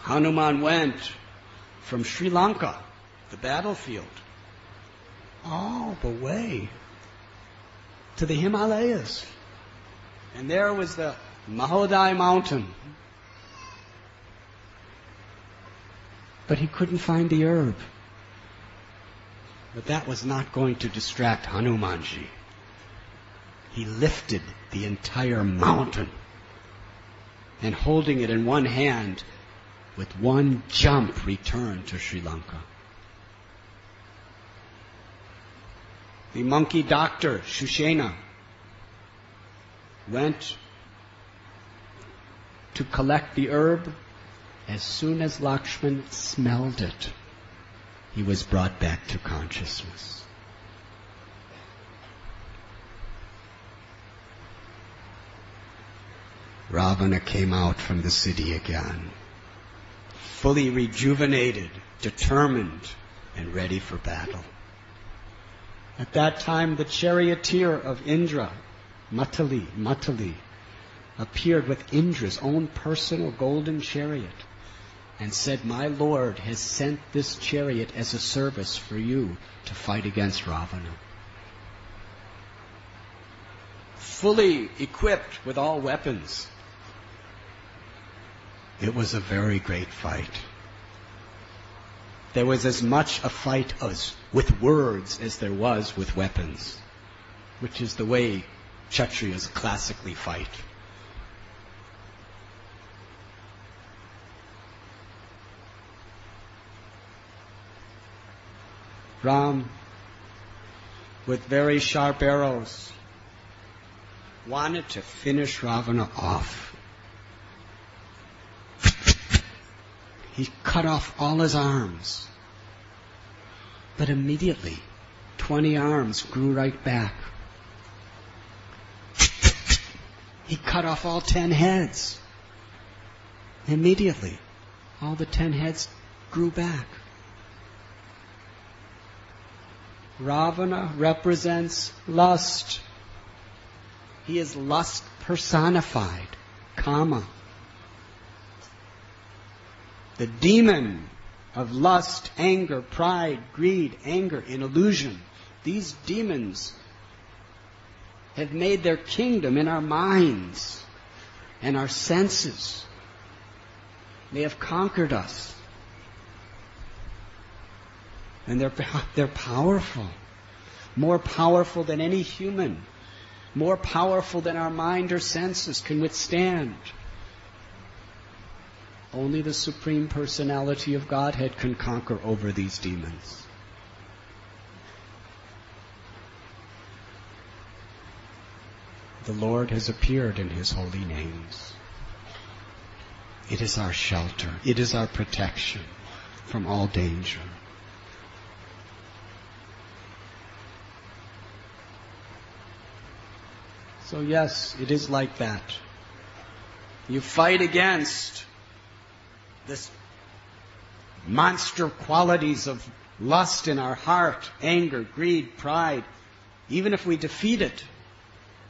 [SPEAKER 1] Hanuman went from Sri Lanka, the battlefield, all the way to the Himalayas. And there was the Mahodaya mountain. But he couldn't find the herb. But that was not going to distract Hanumanji. He lifted the entire mountain and holding it in one hand, with one jump returned to Sri Lanka. The monkey doctor, Shushena, went to collect the herb. As soon as Lakshman smelled it, he was brought back to consciousness. Ravana came out from the city again, fully rejuvenated, determined, and ready for battle. At that time, the charioteer of Indra, Matali, appeared with Indra's own personal golden chariot and said, my Lord has sent this chariot as a service for you to fight against Ravana. Fully equipped with all weapons. It was a very great fight. There was as much a fight with words as there was with weapons, which is the way Kshatriyas classically fight. Ram, with very sharp arrows, wanted to finish Ravana off. He cut off all his arms. But immediately, 20 arms grew right back. He cut off all 10 heads. Immediately, all the 10 heads grew back. Ravana represents lust. He is lust personified, kama. The demon of lust, anger, pride, greed, anger, and illusion. These demons have made their kingdom in our minds and our senses. They have conquered us. And they're powerful. More powerful than any human. More powerful than our mind or senses can withstand. Only the Supreme Personality of Godhead can conquer over these demons. The Lord has appeared in His holy names. It is our shelter. It is our protection from all danger. So yes, it is like that. You fight against this monster qualities of lust in our heart, anger, greed, pride. Even if we defeat it,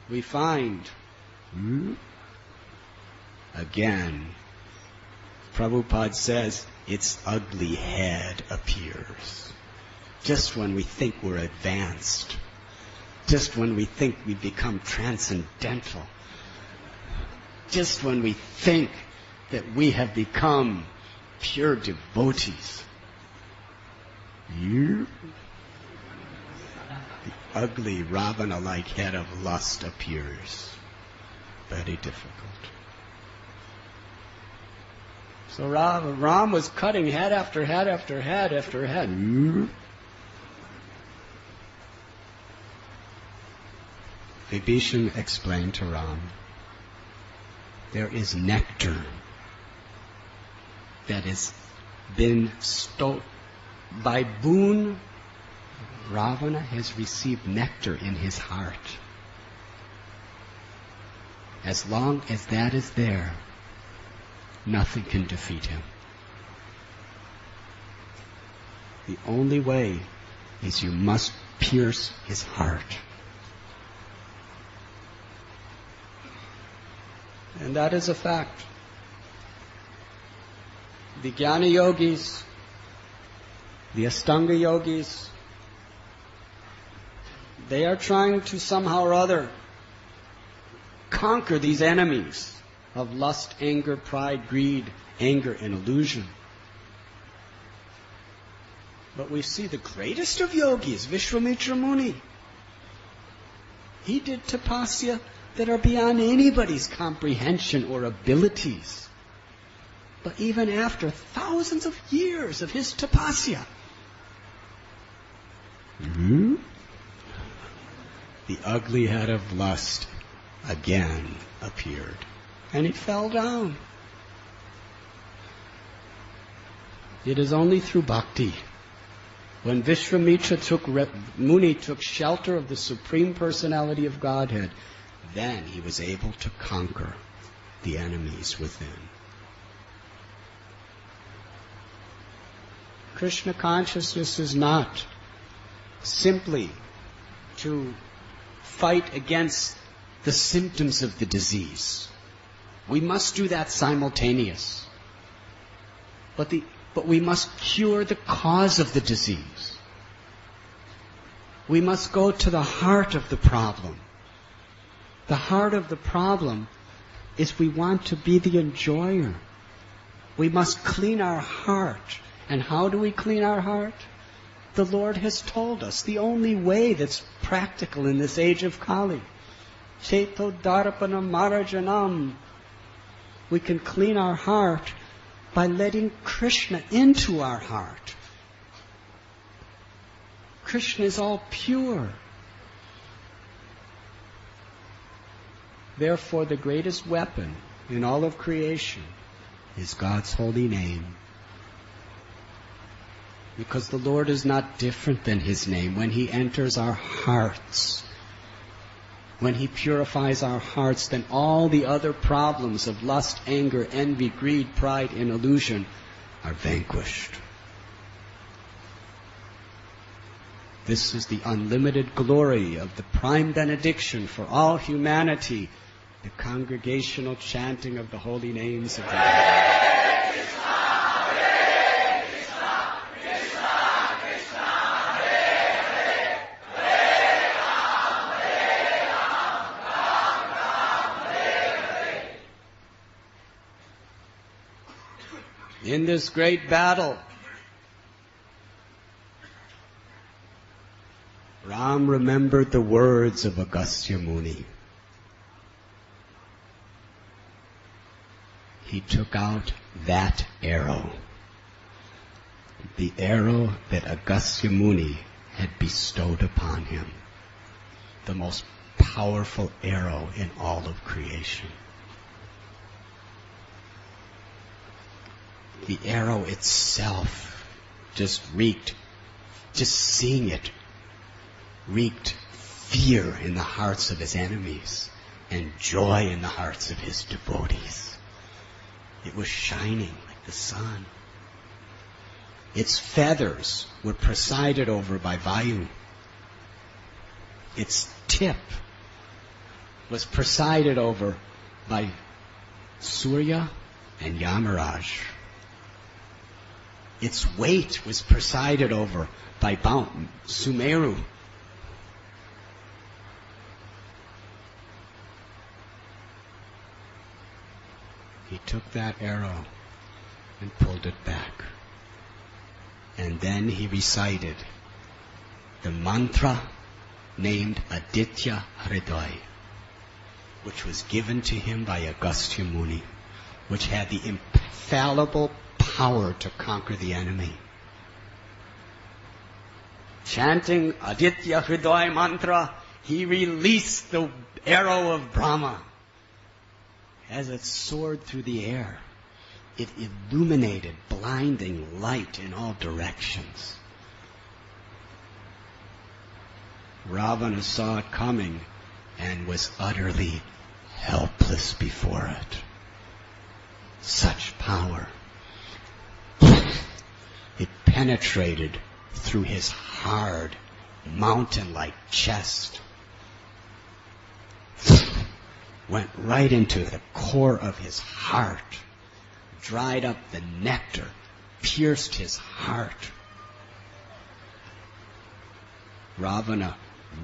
[SPEAKER 1] we find again, Prabhupada says, its ugly head appears. Just when we think we're advanced, just when we think we've become transcendental, just when we think that we have become pure devotees, the ugly Ravana-like head of lust appears. Very difficult. So Ram was cutting head after head after head after head. Vibhishan explained to Ram, there is nectar that has been stole by boon. Ravana has received nectar in his heart. As long as that is there, nothing can defeat him. The only way is you must pierce his heart. And that is a fact. The Jnana Yogis, the Ashtanga Yogis, they are trying to somehow or other conquer these enemies of lust, anger, pride, greed, anger, and illusion. But we see the greatest of yogis, Vishwamitra Muni. He did tapasya that are beyond anybody's comprehension or abilities. But even after thousands of years of his tapasya, the ugly head of lust again appeared, and he fell down. It is only through bhakti. When Vishwamitra Muni took shelter of the Supreme Personality of Godhead, then he was able to conquer the enemies within. Krishna consciousness is not simply to fight against the symptoms of the disease. We must do that simultaneous. But we must cure the cause of the disease. We must go to the heart of the problem. The heart of the problem is we want to be the enjoyer. We must clean our heart. And how do we clean our heart? The Lord has told us the only way that's practical in this age of Kali. Cheto darpanam marajanam. We can clean our heart by letting Krishna into our heart. Krishna is all pure. Therefore, the greatest weapon in all of creation is God's holy name. Because the Lord is not different than His name. When He enters our hearts, when He purifies our hearts, then all the other problems of lust, anger, envy, greed, pride, and illusion are vanquished. This is the unlimited glory of the prime benediction for all humanity, the congregational chanting of the holy names of the Lord. In this great battle, Ram remembered the words of Agastya Muni. He took out that arrow, the arrow that Agastya Muni had bestowed upon him, the most powerful arrow in all of creation. The arrow itself just seeing it, wreaked fear in the hearts of his enemies and joy in the hearts of his devotees. It was shining like the sun. Its feathers were presided over by Vayu. Its tip was presided over by Surya and Yamaraj. Its weight was presided over by Mount Sumeru. He took that arrow and pulled it back. And then he recited the mantra named Aditya Hriday, which was given to him by Agastya Muni, which had the infallible power to conquer the enemy. Chanting Aditya Hriday mantra, he released the arrow of Brahma. As it soared through the air, it illuminated blinding light in all directions. Ravana saw it coming and was utterly helpless before it. Such power. It penetrated through his hard, mountain-like chest, went right into the core of his heart, dried up the nectar, pierced his heart. Ravana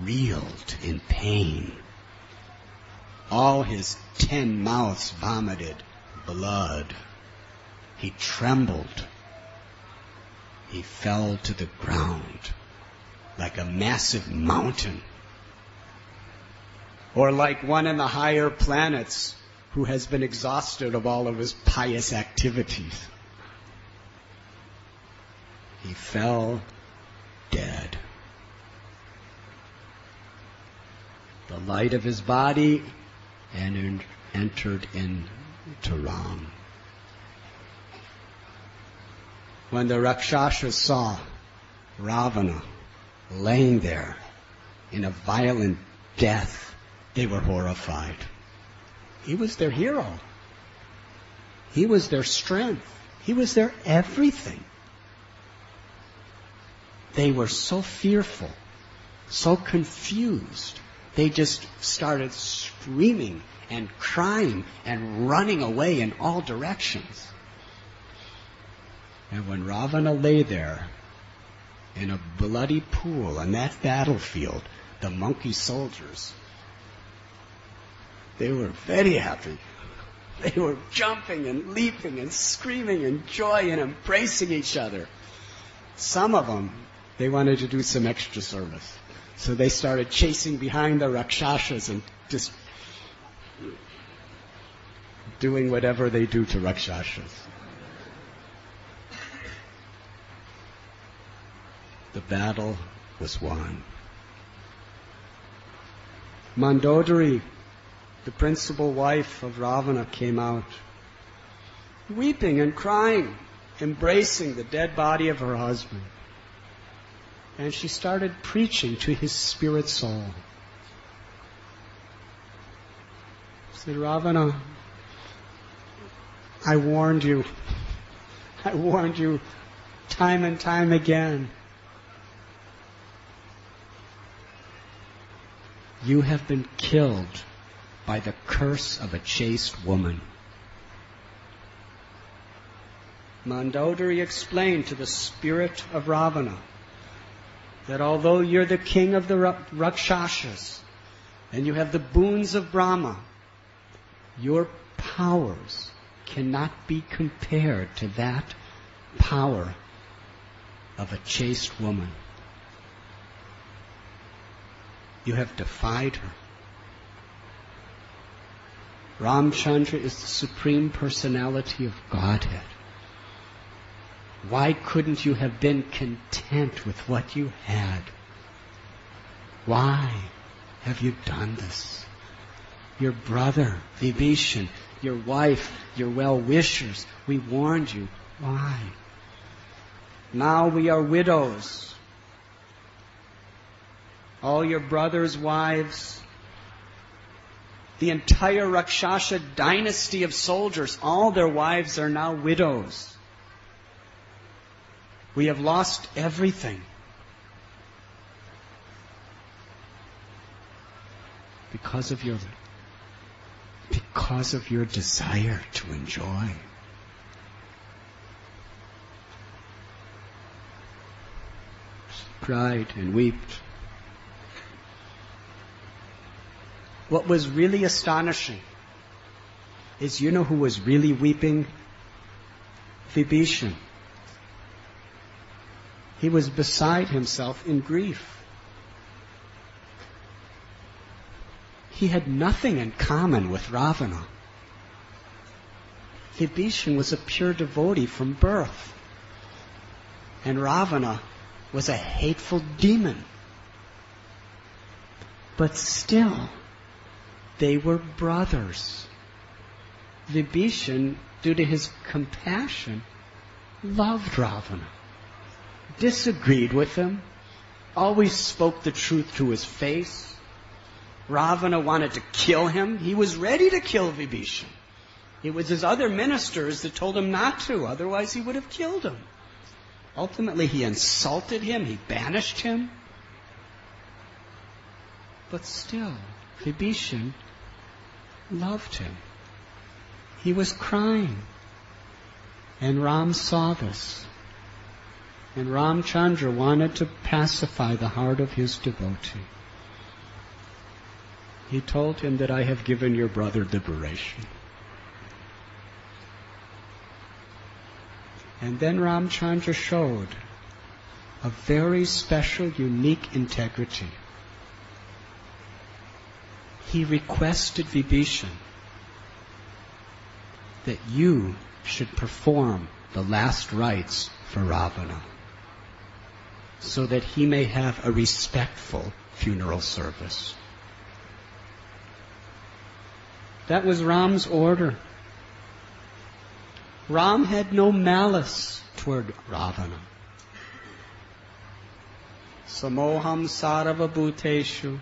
[SPEAKER 1] reeled in pain. All his 10 mouths vomited blood. He trembled. He fell to the ground like a massive mountain, or like one in the higher planets who has been exhausted of all of his pious activities. He fell dead. The light of his body entered into Ram. When the Rakshasas saw Ravana laying there in a violent death, they were horrified. He was their hero. He was their strength. He was their everything. They were so fearful, so confused. They just started screaming and crying and running away in all directions. And when Ravana lay there in a bloody pool on that battlefield, the monkey soldiers, they were very happy. They were jumping and leaping and screaming in joy and embracing each other. Some of them, they wanted to do some extra service. So they started chasing behind the Rakshasas and just doing whatever they do to Rakshasas. The battle was won. Mandodari, the principal wife of Ravana, came out, weeping and crying, embracing the dead body of her husband. And she started preaching to his spirit soul. She said, Ravana, I warned you. I warned you time and time again. You have been killed by the curse of a chaste woman. Mandodari explained to the spirit of Ravana that although you're the king of the Rakshasas and you have the boons of Brahma, your powers cannot be compared to that power of a chaste woman. You have defied her. Ramacandra is the Supreme Personality of Godhead. Why couldn't you have been content with what you had? Why have you done this? Your brother, Vibhishan, your wife, your well-wishers, we warned you. Why? Now we are widows. All your brothers' wives, the entire Rakshasa dynasty of soldiers, all their wives are now widows. We have lost everything. Because of because of your desire to enjoy. She cried and wept. What was really astonishing is, you know who was really weeping? Vibhishan. He was beside himself in grief. He had nothing in common with Ravana. Vibhishan was a pure devotee from birth, and Ravana was a hateful demon. But still, they were brothers. Vibhishan, due to his compassion, loved Ravana, disagreed with him, always spoke the truth to his face. Ravana wanted to kill him. He was ready to kill Vibhishan. It was his other ministers that told him not to, otherwise he would have killed him. Ultimately, he insulted him, he banished him. But still, Vibhishan loved him. He was crying. And Ram saw this. And Ramacandra wanted to pacify the heart of his devotee. He told him that I have given your brother liberation. And then Ramacandra showed a very special, unique integrity. He requested Vibhishan that you should perform the last rites for Ravana, so that he may have a respectful funeral service. That was Ram's order. Ram had no malice toward Ravana. Samoham sarva bhuteshu.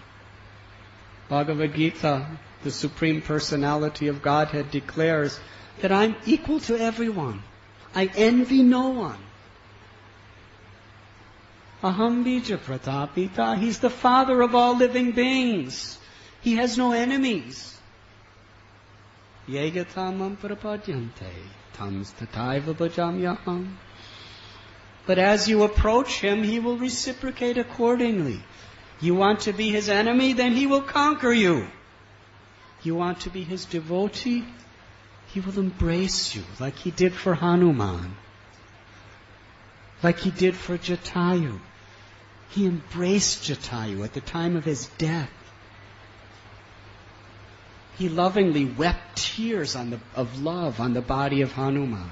[SPEAKER 1] Bhagavad Gita, the Supreme Personality of Godhead, declares that I'm equal to everyone. I envy no one. Aham bija pratapita. He's the father of all living beings. He has no enemies. Yegatamam prapadyante tams tataiva bhajamyaham. But as you approach him, he will reciprocate accordingly. You want to be his enemy, then he will conquer you. You want to be his devotee, he will embrace you like he did for Hanuman, like he did for Jatayu. He embraced Jatayu at the time of his death. He lovingly wept tears of love on the body of Hanuman.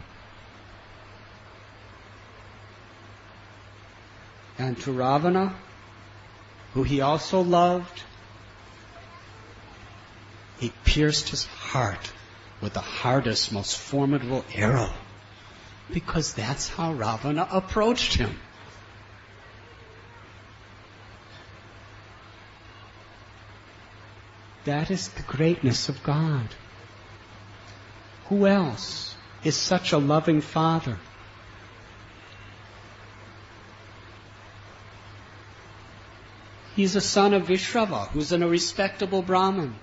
[SPEAKER 1] And to Ravana, who he also loved, he pierced his heart with the hardest, most formidable arrow, because that's how Ravana approached him. That is the greatness of God. Who else is such a loving Father? He's a son of Vishrava, who's a respectable Brahmin.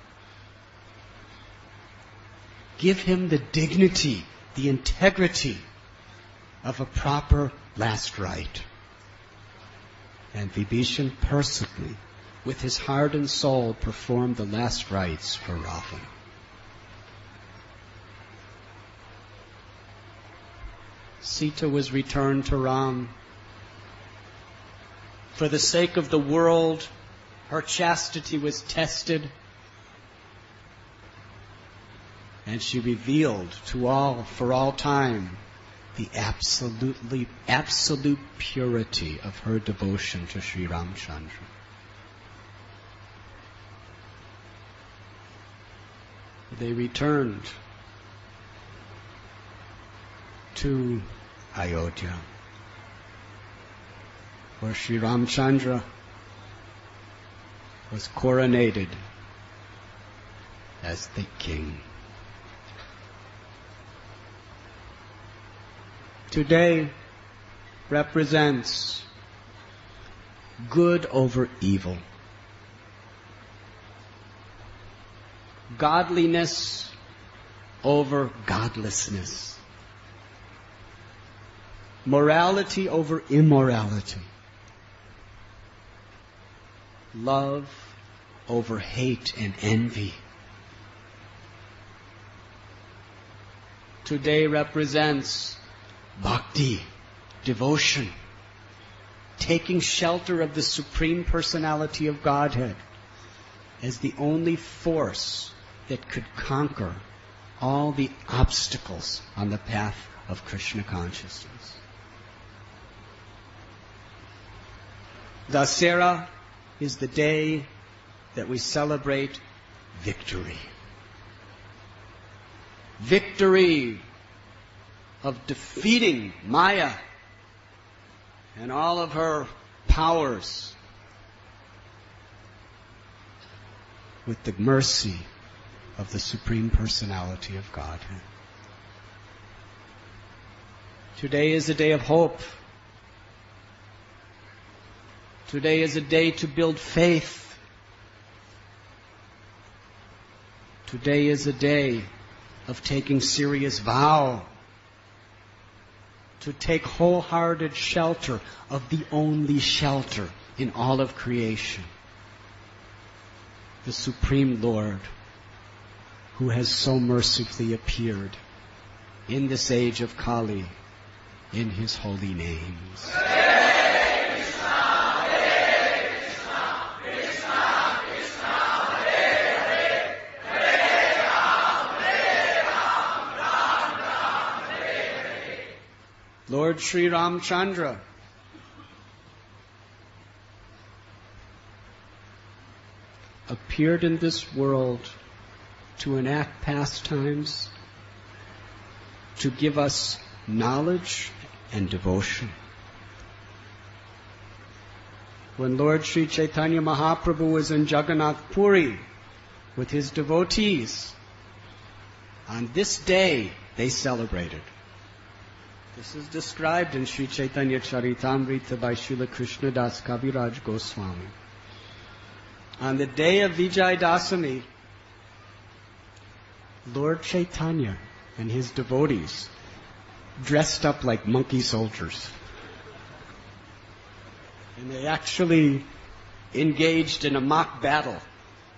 [SPEAKER 1] Give him the dignity, the integrity of a proper last rite. And Vibhishan personally, with his heart and soul, performed the last rites for Ravana. Sita was returned to Ram. For the sake of the world, her chastity was tested, and she revealed to all, for all time, the absolute purity of her devotion to Sri Ramacandra. They returned to Ayodhya, where Sri Ramacandra was coronated as the king. Today represents good over evil. Godliness over godlessness. Morality over immorality. Love over hate and envy. Today represents bhakti, devotion, taking shelter of the Supreme Personality of Godhead as the only force that could conquer all the obstacles on the path of Krishna consciousness. Dasera is the day that we celebrate victory. Victory of defeating Maya and all of her powers with the mercy of the Supreme Personality of Godhead. Today is a day of hope. Today is a day to build faith. Today is a day of taking serious vow to take wholehearted shelter of the only shelter in all of creation, the Supreme Lord, who has so mercifully appeared in this age of Kali in His holy names. Lord Sri Ramacandra appeared in this world to enact pastimes, to give us knowledge and devotion. When Lord Sri Chaitanya Mahaprabhu was in Jagannath Puri with his devotees, on this day they celebrated. This is described in Sri Chaitanya Charitamrita by Srila Krishnadas Kaviraj Goswami. On the day of Vijayotsava, Lord Chaitanya and his devotees dressed up like monkey soldiers. And they actually engaged in a mock battle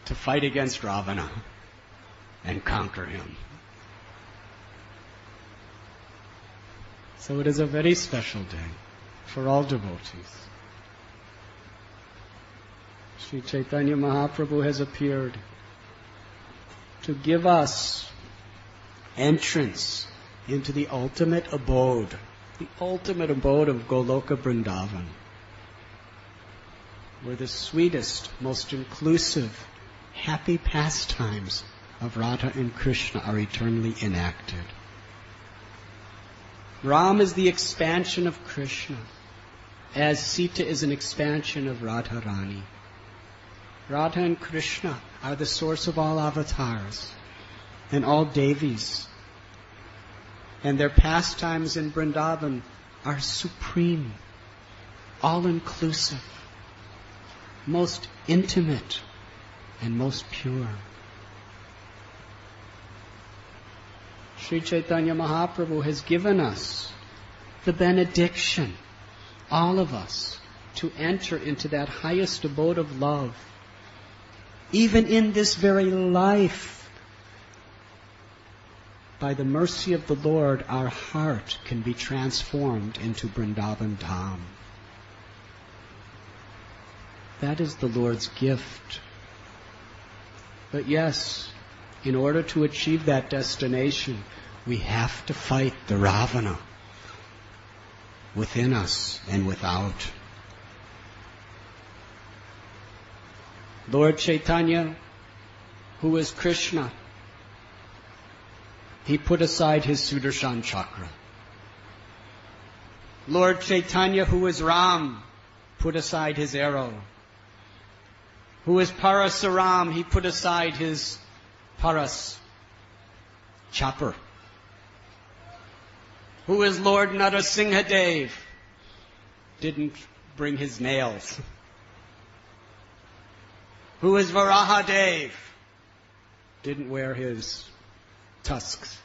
[SPEAKER 1] to fight against Ravana and conquer him. So it is a very special day for all devotees. Sri Chaitanya Mahaprabhu has appeared to give us entrance into the ultimate abode of Goloka Vrindavan, where the sweetest, most inclusive, happy pastimes of Radha and Krishna are eternally enacted. Ram is the expansion of Krishna, as Sita is an expansion of Radharani. Radha and Krishna are the source of all avatars and all Devis. And their pastimes in Vrindavan are supreme, all-inclusive, most intimate, and most pure. Sri Chaitanya Mahaprabhu has given us the benediction, all of us, to enter into that highest abode of love. Even in this very life, by the mercy of the Lord, our heart can be transformed into Vrindavan Dham. That is the Lord's gift. But yes, in order to achieve that destination, we have to fight the Ravana within us and without. Lord Chaitanya, who is Krishna, he put aside his Sudarshan chakra. Lord Chaitanya, who is Ram, put aside his arrow. Who is Parasaram, he put aside his Paras, chopper. Who is Lord Narasimhadev, didn't bring his nails. Who is Varahadev, didn't wear his tusks.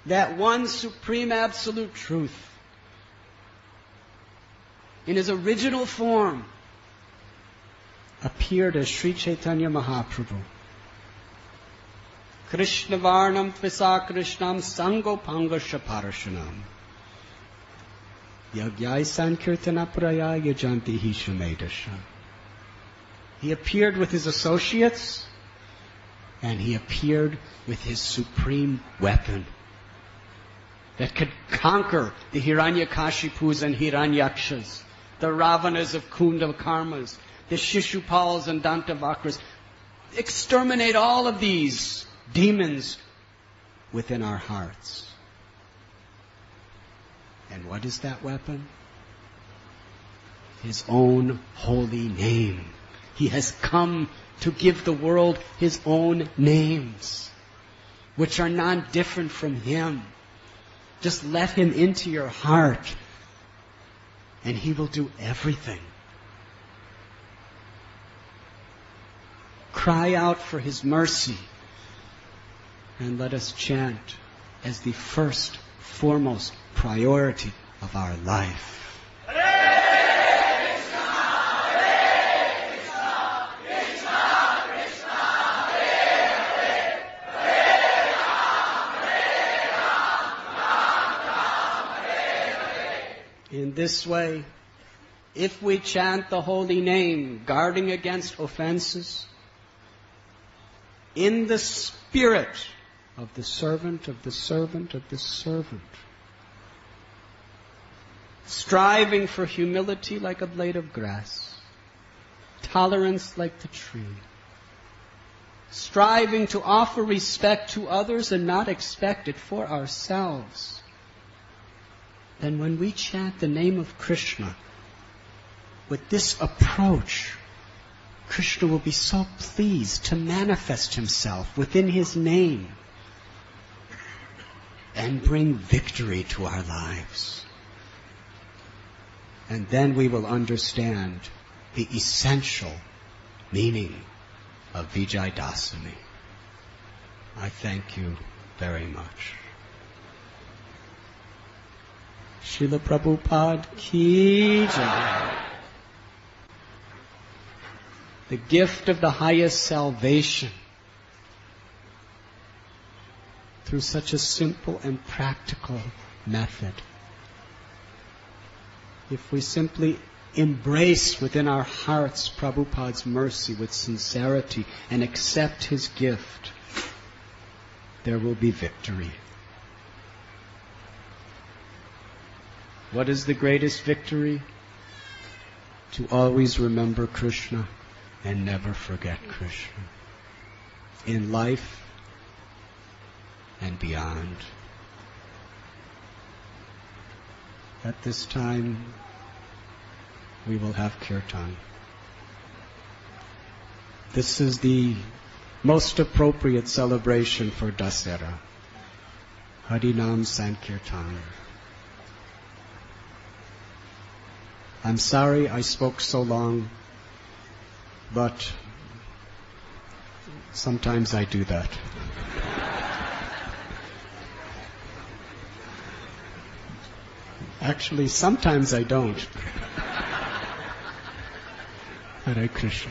[SPEAKER 1] That one supreme absolute truth, in his original form, appeared as Sri Chaitanya Mahaprabhu. Krishna Varnam Pisa Krishnam Sangopanga Shaparashanam Yagyai Sankirtana Praya Yajanti Hishamedasha. He appeared with his associates, and he appeared with his supreme weapon that could conquer the Hiranyakashipus and Hiranyakshas, the Ravanas of Kundakarmas, the Shishupals and Dantavakras. Exterminate all of these demons within our hearts. And what is that weapon? His own holy name. He has come to give the world his own names, which are non-different from him. Just let him into your heart, and he will do everything. Cry out for his mercy, and let us chant as the first, foremost priority of our life. In this way, if we chant the holy name, guarding against offenses, in the spirit of the servant, of the servant, of the servant, striving for humility like a blade of grass, tolerance like the tree, striving to offer respect to others and not expect it for ourselves, then when we chant the name of Krishna with this approach, Krishna will be so pleased to manifest himself within his name and bring victory to our lives. And then we will understand the essential meaning of Vijayotsava. I thank you very much. Srila Prabhupada Ki Jai. The gift of the highest salvation through such a simple and practical method. If we simply embrace within our hearts Prabhupada's mercy with sincerity and accept his gift, there will be victory. What is the greatest victory? To always remember Krishna and never forget Krishna. In life and beyond. At this time, we will have kirtan. This is the most appropriate celebration for Dasera. Harinam Sankirtan. I'm sorry I spoke so long, but sometimes I do that. Actually, sometimes I don't. Hare Krishna.